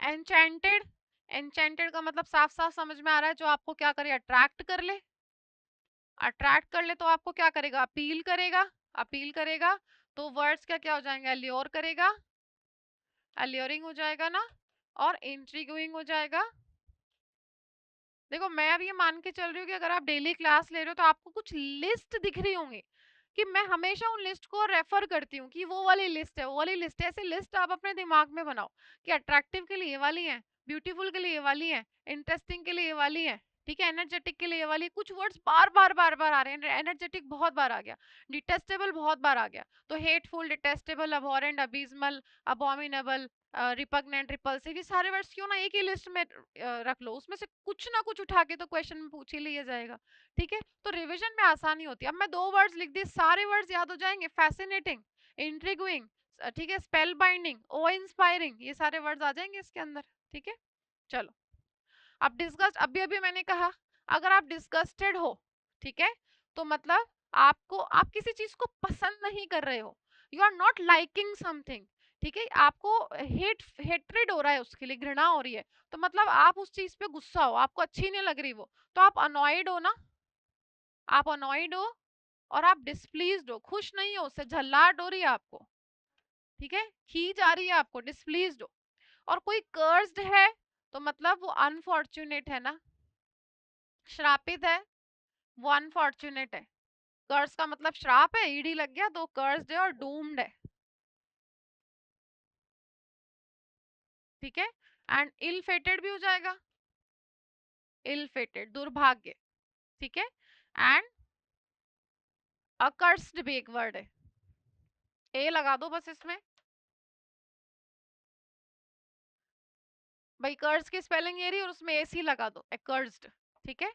[SPEAKER 1] एन्चेंटेड, एन्चेंटेड का मतलब साफ साफ समझ में आ रहा है, जो आपको क्या करे, अट्रैक्ट कर ले। अट्रैक्ट कर ले तो आपको क्या करेगा, अपील करेगा, अपील करेगा। तो वर्ड्स क्या क्या हो जाएंगे, अल्योर करेगा, अल्योरिंग हो जाएगा ना, और इंट्रिग्यूइंग हो जाएगा। देखो मैं अब ये मान के चल रही हूँ कि अगर आप डेली क्लास ले रहे हो तो आपको कुछ लिस्ट दिख रही होंगी, कि मैं हमेशा उन लिस्ट को रेफर करती हूँ कि वो वाली लिस्ट है, वो वाली लिस्ट है। ऐसे लिस्ट आप अपने दिमाग में बनाओ कि अट्रैक्टिव के लिए ये वाली है, ब्यूटीफुल के लिए ये वाली है, इंटरेस्टिंग के लिए ये वाली है, ठीक है, एनर्जेटिक के लिए ये वाली। कुछ वर्ड्स बार बार बार बार आ रहे हैं, एनर्जेटिक बहुत बार आ गया, डिटेस्टेबल बहुत बार आ गया, तो hateful, detestable, abhorrent, abysmal, abominable, repugnant, repulsive, ये सारे वर्ड्स क्यों ना एक ही लिस्ट में रख लो, उसमें से कुछ ना कुछ उठा के तो क्वेश्चन में पूछ ही लिया जाएगा। ठीक है, तो रिवीजन में आसानी होती है। अब मैं दो वर्ड्स लिख दिए, सारे वर्ड्स याद हो जाएंगे, फैसिनेटिंग, इंट्रिग्यूइंग, ठीक है, स्पेल बाइंडिंग, ओ इंस्पायरिंग, ये सारे वर्ड्स आ जाएंगे इसके अंदर। ठीक है, चलो, अब डिस्गस्ट, अभी अभी मैंने कहा, अगर आप डिस्गस्टेड हो, ठीक है, तो मतलब आपको, आप किसी चीज को पसंद नहीं कर रहे हो, you are not liking something, ठीक है, आपको हेट्रेड हो रहा है, उसके लिए घृणा हो रही है, तो मतलब आप उस चीज पे गुस्सा हो, आपको अच्छी नहीं लग रही वो, तो आप अनॉयड हो ना, आप अनॉयड हो, और आप डिस्प्लीज्ड हो, खुश नहीं हो, उससे झल्लाहट हो रही है आपको, ठीक है, खींच आ रही है आपको, डिस्प्लीज्ड हो। और कोई कर्स्ड है, तो मतलब वो अनफॉर्चुनेट है ना, श्रापित है, वो अनफॉर्चुनेट है। कर्स का मतलब श्राप है, ईडी लग गया तो कर्स्ड है और डूम्ड है। ठीक है। एंड इल फेटेड भी हो जाएगा, इल फेटेड दुर्भाग्य, ठीक है। एंड अकर्स्ड भी एक वर्ड है, ए लगा दो बस इसमें। भाई कर्स की स्पेलिंग ये रही और उसमें एसी लगा दो, एक्कर्स्ड, ठीक है।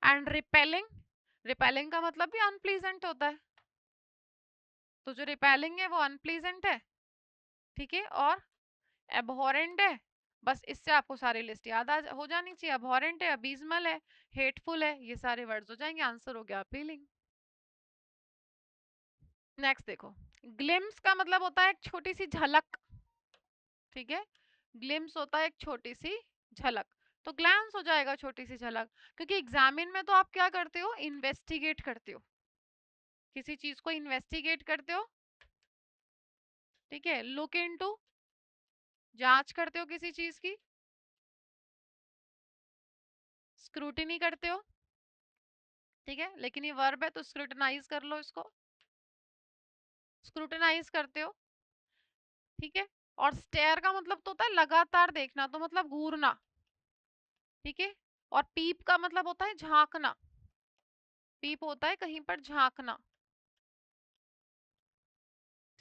[SPEAKER 1] एंड रिपेलिंग, रिपेलिंग का मतलब भी अनप्लीजेंट होता है, तो जो रिपेलिंग है वो अनप्लीजेंट है, ठीक है। और एबहॉरेंट है, बस इससे आपको सारी लिस्ट याद हो जानी चाहिए। एबहॉरेंट है, अबीजमल है, हेटफुल है, ये सारे वर्ड्स हो जाएंगे। आंसर हो गया अपीलिंग। नेक्स्ट देखो, ग्लिम्स का मतलब होता है एक छोटी सी झलक, ठीक है। ग्लिम्स होता है एक छोटी सी झलक, तो ग्लैंस हो जाएगा छोटी सी झलक, क्योंकि एग्जामिन में तो आप क्या करते हो, इन्वेस्टिगेट करते हो, किसी चीज को इन्वेस्टिगेट करते हो, ठीक है। लुक इनटू, जांच करते हो किसी चीज की, स्क्रूटिनी करते हो, ठीक है। लेकिन ये वर्ब है तो स्क्रूटनाइज कर लो इसको, स्क्रूटनाइज करते हो, ठीक है। और स्टेयर का मतलब तो होता है लगातार देखना, तो मतलब घूरना, ठीक है। और पीप का मतलब होता है झांकना, पीप होता है कहीं पर झांकना,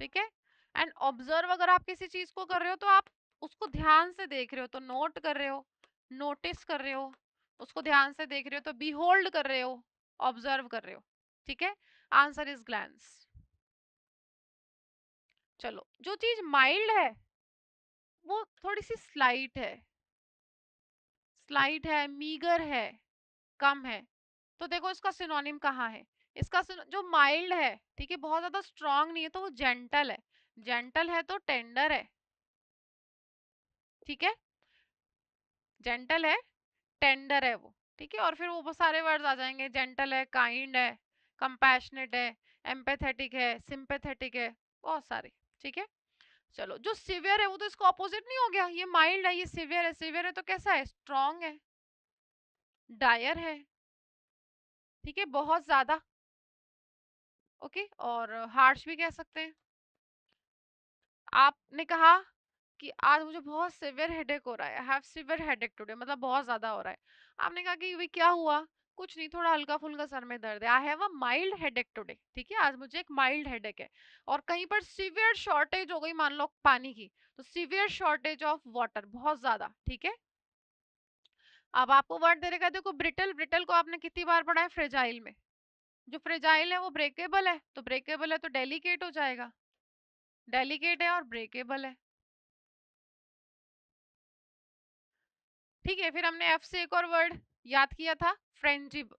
[SPEAKER 1] ठीक है। एंड ऑब्जर्व, अगर आप किसी चीज को कर रहे हो तो आप उसको ध्यान से देख रहे हो, तो नोट कर रहे हो, नोटिस कर रहे हो, उसको ध्यान से देख रहे हो, तो बीहोल्ड कर रहे हो, ऑब्जर्व कर रहे हो, ठीक है। Answer is glance. चलो, जो चीज माइल्ड है वो थोड़ी सी स्लाइट है, स्लाइट है, मीगर है, कम है, तो देखो इसका सिनोनिम कहाँ है। इसका जो माइल्ड है, ठीक है, बहुत ज्यादा स्ट्रांग नहीं है, तो वो जेंटल है, जेंटल है तो टेंडर है, ठीक है। जेंटल है, टेंडर है वो, ठीक है। और फिर वो सारे वर्ड्स आ जाएंगे, जेंटल है, काइंड है, कंपैशनेट है, एम्पैथेटिक है, सिंपैथेटिक है, बहुत सारे, ठीक है। चलो, जो सिवियर है वो तो इसका ऑपोजिट नहीं हो गया, ये माइल्ड है, ये सिवियर है, सिवियर है तो कैसा है, स्ट्रांग है, डायर है, ठीक है, बहुत ज्यादा, ओके। और हार्श भी कह सकते हैं। आपने कहा कि आज मुझे बहुत सिवियर हेडेक हो रहा है, I have severe headache today, मतलब बहुत ज्यादा हो रहा है। आपने कहा कि भाई क्या हुआ, कुछ नहीं, थोड़ा हल्का फुल्का सर में दर्द है, I have a mild headache today, ठीक है, आज मुझे एक माइल्ड हेडेक है। और कहीं पर सिवियर शॉर्टेज हो गई मान लो पानी की, तो सिवियर शॉर्टेज ऑफ वाटर, बहुत ज्यादा, ठीक है। अब आपको वर्ड दे रखा है, देखो ब्रिटल, ब्रिटल को आपने कितनी बार पढ़ा है फ्रेजाइल में, जो फ्रेजाइल है वो ब्रेकेबल है, तो ब्रेकेबल है तो डेलिकेट हो जाएगा, डेलिकेट है और ब्रेकेबल है, ठीक है। फिर हमने एफ से एक और वर्ड याद किया था, फ्रेंजिबल,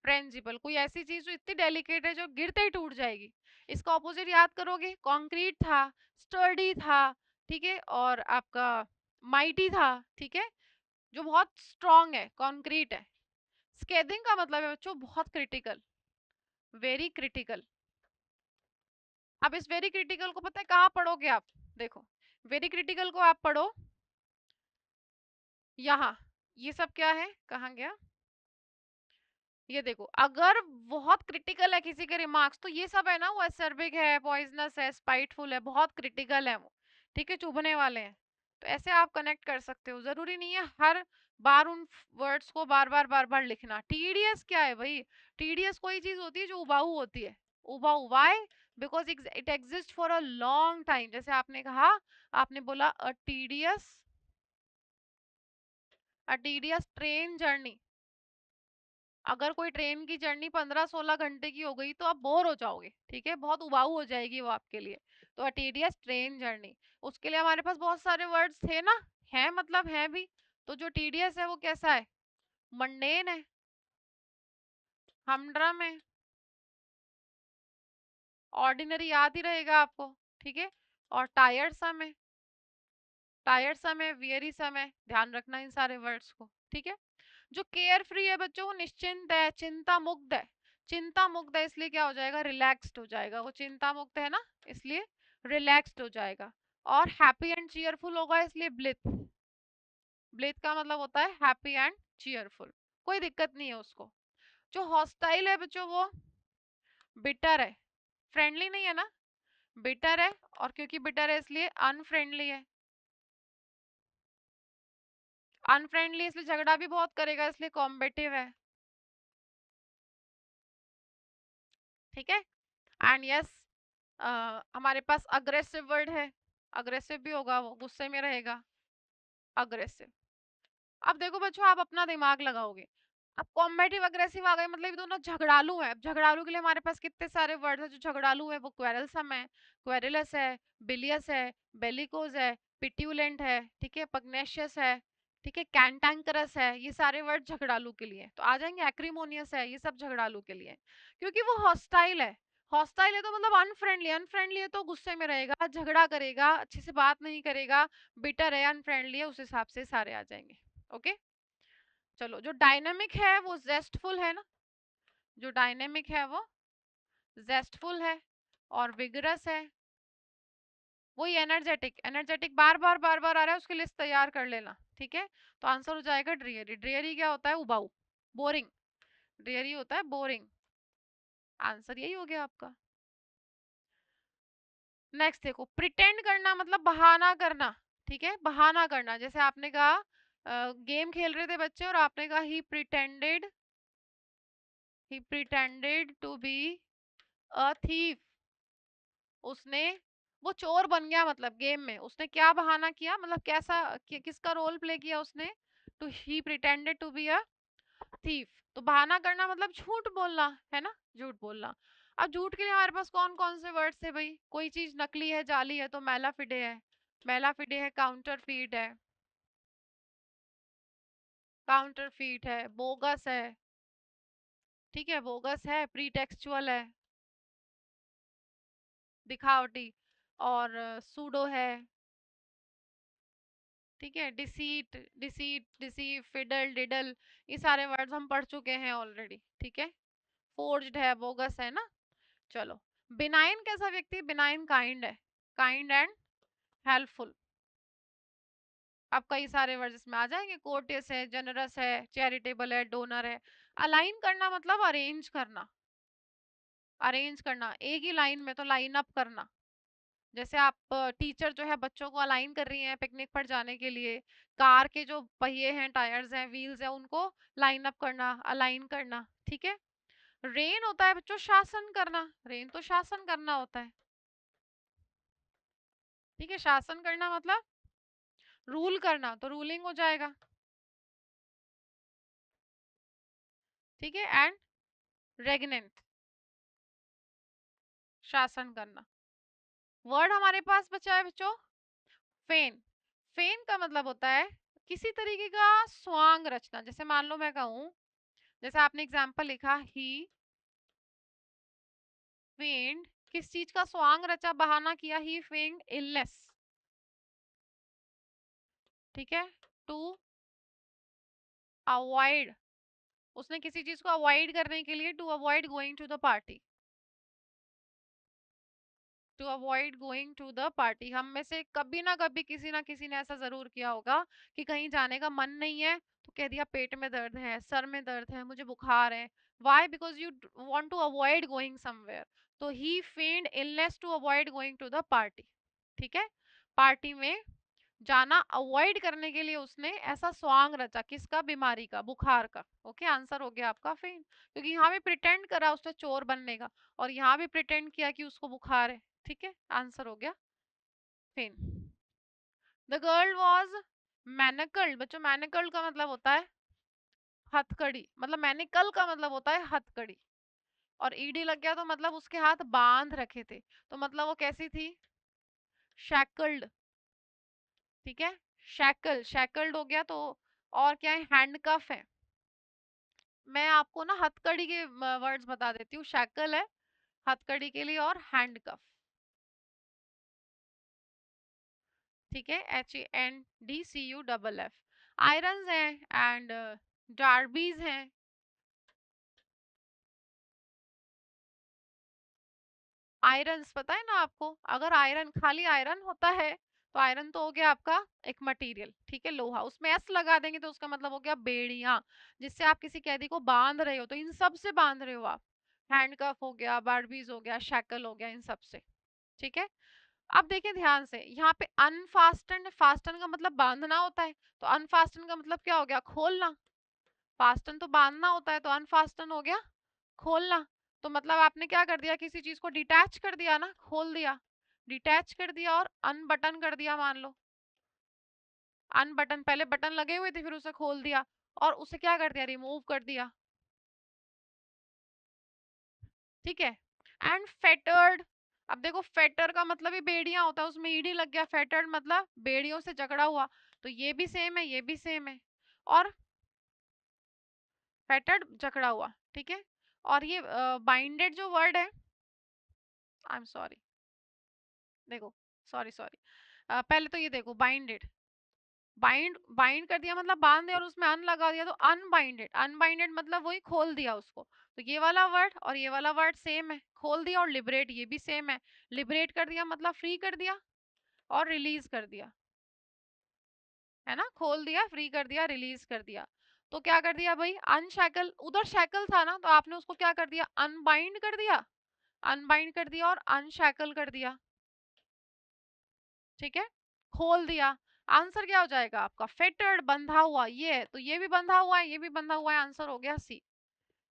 [SPEAKER 1] फ्रेंजिबल, कोई ऐसी चीज जो इतनी डेलिकेट है जो गिरते ही टूट जाएगी। इसका ऑपोजिट याद करोगे, कॉन्क्रीट था, स्टर्डी था, ठीक है, और आपका माइटी था, ठीक है, जो बहुत स्ट्रांग है, कॉन्क्रीट है। स्केदिंग का मतलब है बच्चों बहुत क्रिटिकल, वेरी क्रिटिकल। अब इस वेरी क्रिटिकल को पता है कहाँ पढ़ोगे आप, देखो, वेरी क्रिटिकल को आप पढ़ो यहाँ, ये सब क्या है, कहाँ गया, ये देखो, अगर बहुत क्रिटिकल है किसी के रिमार्क्स, तो ये सब है ना, वो एसर्बिक है, पॉइजनस है, स्पाइटफुल है, बहुत क्रिटिकल है वो, ठीक है, चुभने वाले हैं, तो ऐसे आप कनेक्ट कर सकते हो। जरूरी नहीं है हर बार उन वर्ड्स को बार बार लिखना। टीडीएस क्या है भाई, टीडीएस कोई चीज होती है जो उबाऊ होती है, उबाऊ, why, because it exist for a long time. जैसे आपने कहा, आपने बोला अ टीडियस ट्रेन जर्नी, अगर कोई ट्रेन की जर्नी 15-16 घंटे की हो गई तो आप बोर हो जाओगे, ठीक है, बहुत उबाऊ हो जाएगी वो आपके लिए, तो अटेडियस ट्रेन जर्नी। उसके लिए हमारे पास बहुत सारे वर्ड्स थे ना, है मतलब है भी, तो जो टीडियस है वो कैसा है, मंडेन है, हमड्रम है, ऑर्डिनरी याद ही रहेगा आपको, ठीक है। और टायर्डसम है, टायर्डसम है, वियरीसम है, ध्यान रखना इन सारे वर्ड्स को, ठीक है। जो केयर फ्री है बच्चों वो निश्चिंत है, चिंता मुक्त है, चिंता मुक्त है इसलिए क्या हो जाएगा, रिलैक्स्ड हो जाएगा, वो चिंता मुक्त है ना, इसलिए रिलैक्स्ड हो जाएगा। और हैप्पी एंड चीयरफुल होगा इसलिए ब्लिथ, ब्लिथ का मतलब होता है हैप्पी एंड चीयरफुल, कोई दिक्कत नहीं है उसको। जो हॉस्टाइल है बच्चों वो बिटर है, फ्रेंडली नहीं है ना, बिटर है, और क्योंकि बिटर है इसलिए अनफ्रेंडली है। अनफ्रेंडली इसलिए झगड़ा भी बहुत करेगा, इसलिए कॉम्बेटिव है। ठीक है। एंड यस, हमारे पास अग्रेसिव वर्ड है, अग्रेसिव भी होगा, वो गुस्से में रहेगा, अग्रेसिव। अब देखो बच्चों, आप अपना दिमाग लगाओगे, अब कॉम्बेटिव अग्रेसिव आ गए, मतलब ये दोनों झगड़ालू है। अब झगड़ालू के लिए हमारे पास कितने सारे वर्ड है जो झगड़ालू है, वो क्वेरलसम है, क्वेरलस है, बिलियस है, बेलिकोज है, पिट्यूलेंट है, ठीक है, पग्नेशियस है, ठीक है, कैंटैंकरस है। ये सारे वर्ड झगड़ालू के लिए तो आ जाएंगे। एक्रीमोनियस है, ये सब झगड़ालू के लिए, क्योंकि वो हॉस्टाइल है। हॉस्टाइल है तो मतलब अनफ्रेंडली, अनफ्रेंडली है तो गुस्से में रहेगा, झगड़ा करेगा, अच्छे से बात नहीं करेगा, बिटर है, अनफ्रेंडली है, उस हिसाब से सारे आ जाएंगे। ओके। चलो, जो डायनेमिक है वो जेस्टफुल है ना, जो डायनेमिक है वो जेस्टफुल है, और विगरस है। वही एनर्जेटिक, एनर्जेटिक बार बार बार बार आ रहा है, उसकी लिस्ट तैयार कर लेना। ठीक है, तो आंसर हो जाएगा ड्रियरी। ड्रियरी क्या होता है? उबाऊ, बोरिंग। ड्रियरी होता है बोरिंग। आंसर यही हो गया आपका। नेक्स्ट देखो, प्रिटेंड करना मतलब बहाना करना। ठीक है, बहाना करना। जैसे आपने कहा गेम खेल रहे थे बच्चे और आपने कहा ही pretended to be a thief. उसने, वो चोर बन गया, मतलब गेम में उसने क्या बहाना किया, मतलब कैसा किसका रोल प्ले किया उसने? To he pretended to be a thief. तो बहाना करना मतलब झूठ बोलना है ना, झूठ बोलना। अब झूठ के लिए हमारे पास कौन कौन से वर्ड्स है भाई? कोई चीज नकली है, जाली है, तो मेलाफिडे है, मेलाफिडे है, काउंटरफीट है, काउंटरफीट है, बोगस है, ठीक है, बोगस है, प्रीटेक्सचुअल है, दिखावटी, और सूडो है, ठीक है, डिसीट, डिसीव, फिडल, डिडल, ये सारे वर्ड्स हम पढ़ चुके हैं ऑलरेडी। ठीक है, फोर्ज्ड है, बोगस है ना। चलो, बिनाइन कैसा व्यक्ति? बिनाइन काइंड है, काइंड एंड हेल्पफुल। अब कई सारे वर्ड्स इसमें आ जाएंगे। कोर्टियस है, जनरस है, चैरिटेबल है, डोनर है। अलाइन करना मतलब अरेंज करना, अरेंज करना, एक ही लाइन में, तो लाइन अप करना। जैसे आप टीचर जो है बच्चों को अलाइन कर रही हैं पिकनिक पर जाने के लिए, कार के जो पहिए हैं, टायर्स हैं, व्हील्स हैं, उनको लाइन अप करना, अलाइन करना। ठीक है। रेन होता है बच्चों शासन करना, रेन तो शासन करना होता है। ठीक है, शासन करना मतलब रूल करना, तो रूलिंग हो जाएगा। ठीक है, एंड रेगनेंट, शासन करना। वर्ड हमारे पास बचा है बच्चों फेन। फेन का मतलब होता है किसी तरीके का स्वांग रचना। जैसे मान लो मैं कहूं, जैसे आपने एग्जाम्पल लिखा, ही फेंड, किस चीज का स्वांग रचा, बहाना किया, ही फेंड इलनेस। ठीक है, टू अवॉइड, उसने किसी चीज को अवॉइड करने के लिए, to avoid going to the party, to avoid going to the party. हम में से कभी ना किसी ने ऐसा जरूर किया होगा कि कहीं जाने का मन नहीं है तो कह दिया पेट में दर्द है, सर में दर्द है, मुझे बुखार है। Why? Because you want to avoid going somewhere. तो he feigned illness to avoid going to the party. ठीक है, पार्टी में जाना अवॉइड करने के लिए उसने ऐसा स्वांग रचा, किसका? बीमारी का, बुखार का। ओके, आंसर हो गया आपका फेन, क्योंकि यहाँ भी प्रिटेंड करा उसने चोर बनने का, और यहाँ भी प्रिटेंड किया कि उसको बुखार है। ठीक है, आंसर हो गया feign. The girl was manacled. बच्चों, मैनिकल्ड का मतलब होता है हथकड़ी, मतलब मैनिकल का मतलब होता है हथकड़ी, और ईडी लग गया तो मतलब उसके हाथ बांध रखे थे, तो मतलब वो कैसी थी? शैकल्ड। ठीक है, शैकल, शैकल्ड हो गया तो। और क्या है? हैंडकफ है। मैं आपको ना हथकड़ी के वर्ड्स बता देती हूँ। शैकल है हथकड़ी के लिए, और हैंडकफ। ठीक है, HANDCUFF। आयरन्स हैं एंड डार्बीज हैं। आयरन्स पता है ना आपको? अगर आयरन, खाली आयरन होता है तो आयरन तो हो गया आपका एक मटेरियल, ठीक है, लोहा। उसमें एस लगा देंगे तो उसका मतलब हो गया बेड़ियां, जिससे आप किसी कैदी को बांध रहे हो, तो इन सब से बांध रहे हो आप। हैंडकफ हो गया, बार्बीज हो गया, शैकल हो गया, इन सब से। ठीक है। अब देखिए ध्यान से, यहाँ पे अनफास्टन, फास्टन का मतलब बांधना होता है, तो अनफास्टन का मतलब क्या हो गया, खोलना। फास्टन तो बांधना होता है, तो अनफास्टन हो गया खोलना। तो मतलब आपने क्या कर दिया, किसी चीज को डिटैच कर दिया ना, खोल दिया, डिटैच कर दिया और अनबटन कर दिया। मान लो अनबटन, पहले बटन लगे हुए थे फिर उसे खोल दिया और उसे क्या कर दिया, रिमूव कर दिया। ठीक है। एंड फेटर्ड, अब देखो फेटर का मतलब ही बेड़ियां होता है, उसमें ईडी लग गया, फेटर्ड मतलब बेड़ियों से जकड़ा हुआ, तो ये भी सेम है, ये भी सेम है। और फेटर्ड जकड़ा हुआ, ठीक है। और ये बाइंडेड जो वर्ड है, आई एम सॉरी, देखो, सॉरी सॉरी, पहले तो ये देखो बाइंडेड, बाइंड बाइंड कर दिया मतलब बांध दिया और उसमें अन लगा दिया, तो अनबाइंडेड, अनबाइंडेड मतलब वही खोल दिया उसको। तो ये वाला वर्ड और ये वाला वर्ड सेम है, खोल दिया, और लिबरेट ये भी सेम है, लिबरेट कर दिया मतलब फ्री कर दिया और रिलीज कर दिया, है ना, खोल दिया, फ्री कर दिया, रिलीज कर दिया। तो क्या कर दिया भाई, अनशैकल, उधर शैकल था ना, तो आपने उसको क्या कर दिया, अनबाइंड कर दिया, अनबाइंड कर दिया और अनशैकल कर दिया। ठीक है, खोल दिया। आंसर क्या हो जाएगा आपका, फेटर्ड, बंधा हुआ, ये है तो ये भी बंधा हुआ है, ये भी बंधा हुआ है, आंसर हो गया सी,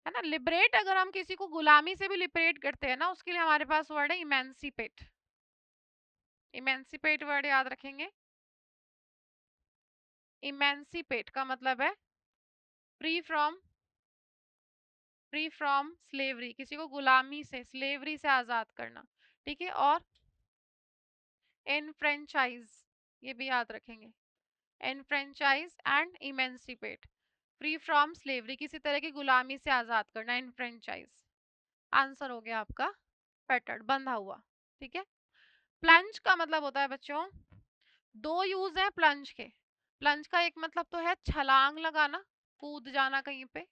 [SPEAKER 1] है ना। लिबरेट, अगर हम किसी को गुलामी से भी लिबरेट करते हैं ना, उसके लिए हमारे पास वर्ड है इमेंसिपेट। इमेंसिपेट वर्ड याद रखेंगे। इमेंसिपेट का मतलब है free from, free from slavery, किसी को गुलामी से, स्लेवरी से आजाद करना। ठीक है। और एनफ्रेंचाइज, ये भी याद रखेंगे, enfranchise and emancipate, free from slavery, किसी तरह की गुलामी से आजाद करना, एनफ्रेंचाइज। आंसर हो गया आपका फेटर्ड, बंधा हुआ। ठीक है। प्लंज का मतलब होता है बच्चों, दो यूज है प्लंज के। प्लंज का एक मतलब तो है छलांग लगाना, कूद जाना कहीं पे,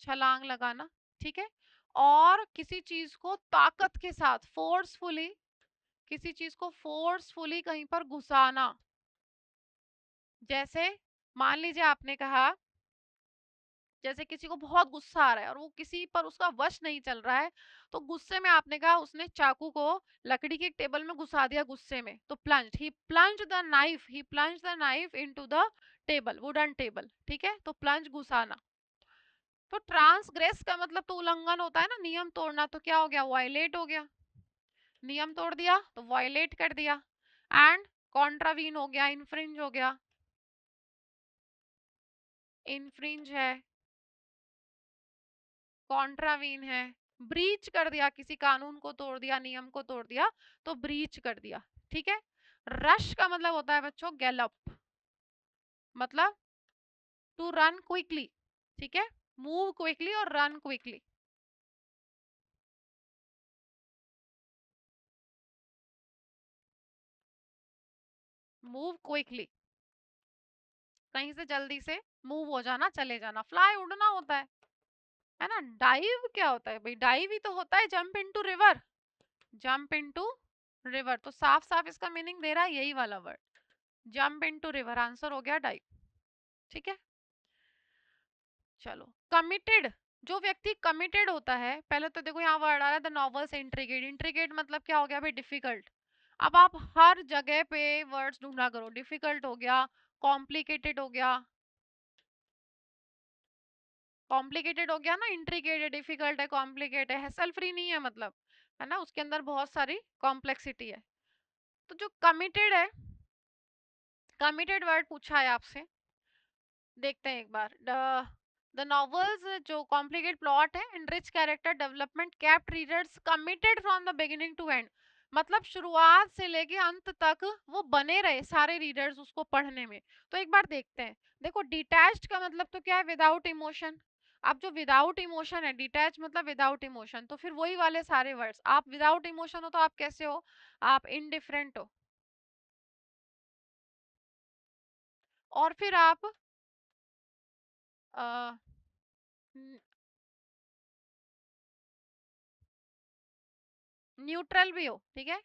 [SPEAKER 1] छलांग लगाना। ठीक है। और किसी चीज को ताकत के साथ, फोर्सफुली, किसी चीज को फोर्सफुली कहीं पर घुसाना। जैसे मान लीजिए आपने कहा, जैसे किसी को बहुत गुस्सा आ रहा है और वो किसी पर उसका वश नहीं चल रहा है, तो गुस्से में आपने कहा उसने चाकू को लकड़ी के टेबल में घुसा दिया गुस्से में, तो plunge, he plunge the knife, he plunge the knife into the table, wooden table. ठीक है, तो प्लंज घुसाना। तो ट्रांसग्रेस का मतलब तो उल्लंघन होता है ना, नियम तोड़ना, तो क्या हो गया, वायलेट हो गया, नियम तोड़ दिया तो वायलेट कर दिया। एंड कॉन्ट्रावीन हो गया, इन्फ्रिंज हो गया, इन्फ्रिंज है, कॉन्ट्रावीन है, ब्रीच कर दिया, किसी कानून को तोड़ दिया, नियम को तोड़ दिया, तो ब्रीच कर दिया। ठीक है। रश का मतलब होता है बच्चों गैलप, मतलब टू रन क्विकली। ठीक है, मूव क्विकली और रन क्विकली। मूव क्विकली, कहीं से जल्दी से मूव हो जाना, चले जाना। फ्लाई उड़ना होता है ना। डाइव क्या होता है भाई, डाइव ही तो होता है jump into river, jump into river, तो साफ साफ इसका मीनिंग दे रहा है यही वाला word, jump into river. Answer हो गया डाइव। ठीक है। चलो, कमिटेड, जो व्यक्ति कमिटेड होता है, पहले तो देखो यहाँ वर्ड आ रहा है द नॉवल से इंट्रिकेट, इंट्रिकेट मतलब क्या हो गया भाई, डिफिकल्ट। अब आप हर जगह पे वर्ड्स ढूंढा करो, डिफिकल्ट हो गया, कॉम्प्लिकेटेड हो गया, कॉम्प्लिकेटेड हो गया ना, इंट्रिकेट है, डिफिकल्ट है, कॉम्प्लिकेट है, हेसल फ्री नहीं है मतलब, है ना, उसके अंदर बहुत सारी कॉम्प्लेक्सिटी है। तो जो कमिटेड है, कमिटेड वर्ड पूछा है आपसे, देखते हैं एक बार। द नॉवेल्स जो कॉम्प्लिकेट प्लॉट है, enrich character development, kept readers committed from the beginning to end, मतलब शुरुआत से लेके अंत तक वो बने रहे सारे रीडर्स उसको पढ़ने में। तो एक बार देखते हैं। देखो डिटैच्ड का मतलब तो क्या है, विदाउट इमोशन। अब जो विदाउट इमोशन है, डिटैच मतलब विदाउट इमोशन, तो फिर वही वाले सारे वर्ड्स, आप विदाउट इमोशन हो तो आप कैसे हो, आप इनडिफरेंट हो। और फिर आप न्यूट्रल भी हो। ठीक है,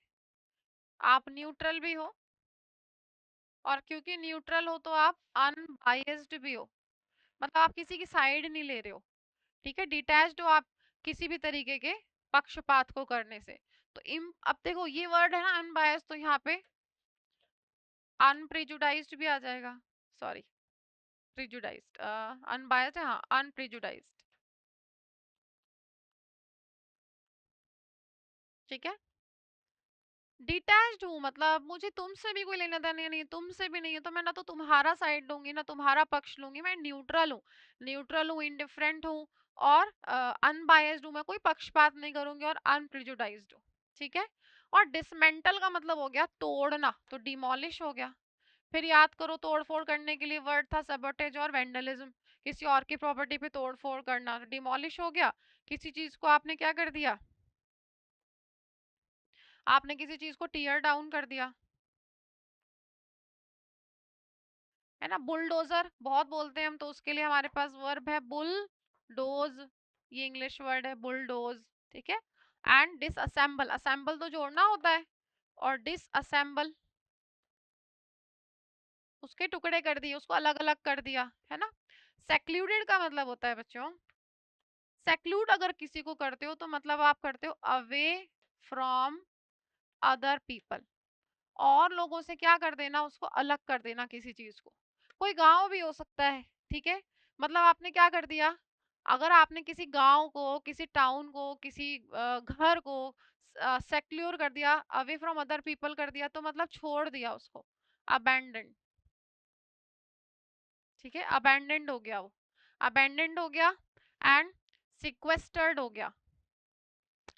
[SPEAKER 1] आप न्यूट्रल भी हो, और क्योंकि न्यूट्रल हो तो आप अनबायस्ड भी हो, मतलब आप किसी की साइड नहीं ले रहे हो। ठीक है, डिटैच्ड हो आप किसी भी तरीके के पक्षपात को करने से। तो इम अब देखो ये वर्ड है ना अनबायस्ड, तो यहाँ पे अनप्रिजुडाइज्ड भी आ जाएगा। सॉरी, प्रिजुडाइज्ड, अनबायस्ड है, हाँ अनप्रिजुडाइज्ड। ठीक है। डिटैच्ड हूँ मतलब मुझे तुमसे भी कोई लेना देना नहीं है, तुमसे भी नहीं है, तो मैं ना तो तुम्हारा साइड लूंगी ना तुम्हारा पक्ष लूंगी, मैं न्यूट्रल हूँ। न्यूट्रल हूँ, इंडिफरेंट हूँ और अनबायस्ड हूँ, मैं कोई पक्षपात नहीं करूंगी और अनप्रिजुडाइज्ड हूँ। ठीक है। और डिसमेंटल का मतलब हो गया तोड़ना, तो डिमोलिश हो गया। फिर याद करो तोड़फोड़ करने के लिए वर्ड था सबोटेज और वेंडलिज्म, किसी और की प्रॉपर्टी पे तोड़फोड़ करना, तो डिमोलिश हो गया। किसी चीज को आपने क्या कर दिया, आपने किसी चीज को टीयर डाउन कर दिया, है ना। बुलडोजर बहुत बोलते हैं हम, तो उसके लिए हमारे पास वर्ब है बुलडोज, ये इंग्लिश वर्ड है बुलडोज। ठीक है। एंड डिसअसेंबल, असेंबल तो जोड़ना होता है, और डिसअसेंबल उसके टुकड़े कर दिए, उसको अलग अलग कर दिया, है ना। सेक्लूडेड का मतलब होता है बच्चों, सेक्लूड अगर किसी को करते हो तो मतलब आप करते हो अवे फ्रॉम अदर पीपल, और लोगों से क्या कर देना, उसको अलग कर देना किसी चीज को। कोई गांव भी हो सकता है। ठीक है। मतलब आपने क्या कर दिया, अगर आपने किसी गांव को, किसी टाउन को, किसी घर को सेक्योर कर दिया, अवे फ्रॉम अदर पीपल कर दिया, तो मतलब छोड़ दिया उसको, अबैंडन। ठीक है, अबैंडेंड हो गया वो, अबैंडेंड हो गया। एंड सिक्वेस्टर्ड हो गया,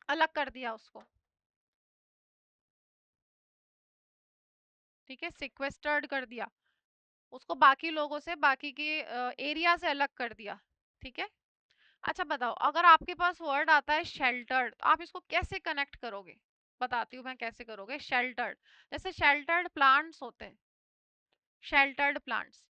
[SPEAKER 1] अलग कर दिया उसको। ठीक है, सिक्वेस्टर्ड कर दिया उसको, बाकी लोगों से, बाकी के एरिया से अलग कर दिया। ठीक है। अच्छा बताओ, अगर आपके पास वर्ड आता है शेल्टर्ड, तो आप इसको कैसे कनेक्ट करोगे, बताती हूँ मैं कैसे करोगे। शेल्टर्ड, जैसे शेल्टर्ड प्लांट्स होते हैं, शेल्टर्ड प्लांट्स,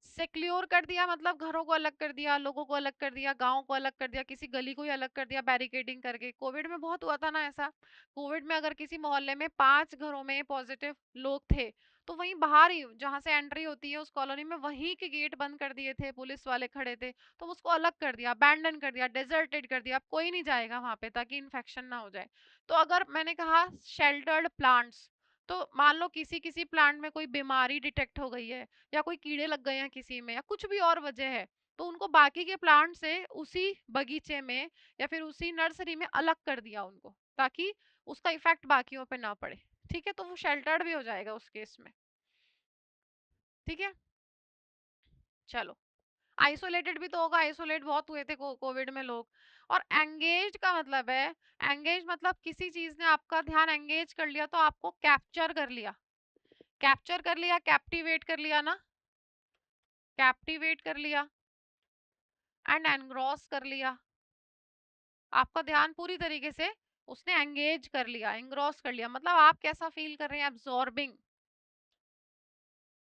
[SPEAKER 1] सिक्योर कर दिया मतलब घरों को अलग कर दिया, लोगों को अलग कर दिया, गांव को अलग कर दिया, किसी गली को ही अलग कर दिया बैरिकेडिंग करके। कोविड में बहुत हुआ था ना ऐसा। कोविड में अगर किसी मोहल्ले में 5 घरों में पॉजिटिव लोग थे, तो वहीं बाहर ही जहां से एंट्री होती है उस कॉलोनी में, वहीं के गेट बंद कर दिए थे, पुलिस वाले खड़े थे, तो उसको अलग कर दिया, अबैंडन कर दिया, डेजर्टेड कर दिया, अब कोई नहीं जाएगा वहां पे ताकि इन्फेक्शन ना हो जाए। तो अगर मैंने कहा शेल्टर्ड प्लांट्स, तो मान लो किसी किसी प्लांट में कोई बीमारी डिटेक्ट हो गई है, या कोई कीड़े लग गए हैं किसी में, या कुछ भी और वजह है, तो उनको बाकी के प्लांट से उसी बगीचे में या फिर उसी नर्सरी में अलग कर दिया उनको, ताकि उसका इफेक्ट बाकियों पे ना पड़े। ठीक है, तो वो शेल्टर्ड भी हो जाएगा उस केस में। ठीक है। चलो, आइसोलेटेड भी तो होगा, आइसोलेट बहुत हुए थे कोविड में लोग। और एंगेज का मतलब है, एंगेज मतलब किसी चीज ने आपका ध्यान एंगेज कर लिया, तो आपको कैप्चर कर लिया, कैप्चर कर लिया, कैप्टिवेट कर लिया ना, कैप्टिवेट कर लिया एंड एनग्रॉस कर लिया, आपका ध्यान पूरी तरीके से उसने एंगेज कर लिया, एंग्रॉस कर लिया, मतलब आप कैसा फील कर रहे हैं, एब्जॉर्बिंग।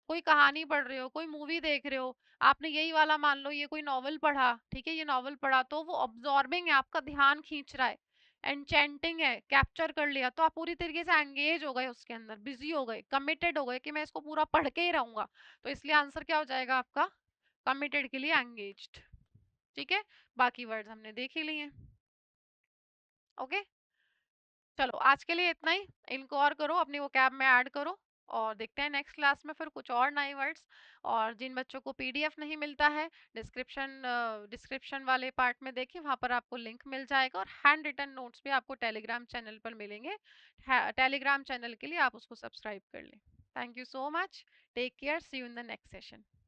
[SPEAKER 1] कोई कहानी पढ़ रहे हो, कोई मूवी देख रहे हो, आपने यही वाला मान लो ये कोई नॉवल पढ़ा, ठीक है, ये नॉवल पढ़ा, तो वो ऑब्जॉर्बिंग है, आपका ध्यान खींच रहा है, एनचेंटिंग है, कैप्चर कर लिया, तो आप पूरी तरीके से एंगेज हो गए उसके अंदर, बिजी हो गए, कमिटेड हो गए कि मैं इसको पूरा पढ़ के ही रहूंगा। तो इसलिए आंसर क्या हो जाएगा आपका, कमिटेड के लिए एंगेज्ड। ठीक है। बाकी वर्ड्स हमने देख ही लिए। ओके। चलो आज के लिए इतना ही, इनको और करो, अपनी वो कैब में ऐड करो, और देखते हैं नेक्स्ट क्लास में फिर कुछ और नए वर्ड्स। और जिन बच्चों को पीडीएफ नहीं मिलता है, डिस्क्रिप्शन वाले पार्ट में देखिए, वहाँ पर आपको लिंक मिल जाएगा, और हैंड रिटन नोट्स भी आपको टेलीग्राम चैनल पर मिलेंगे। टेलीग्राम चैनल के लिए आप उसको सब्सक्राइब कर लें। Thank you so much, take care, see you in the next session.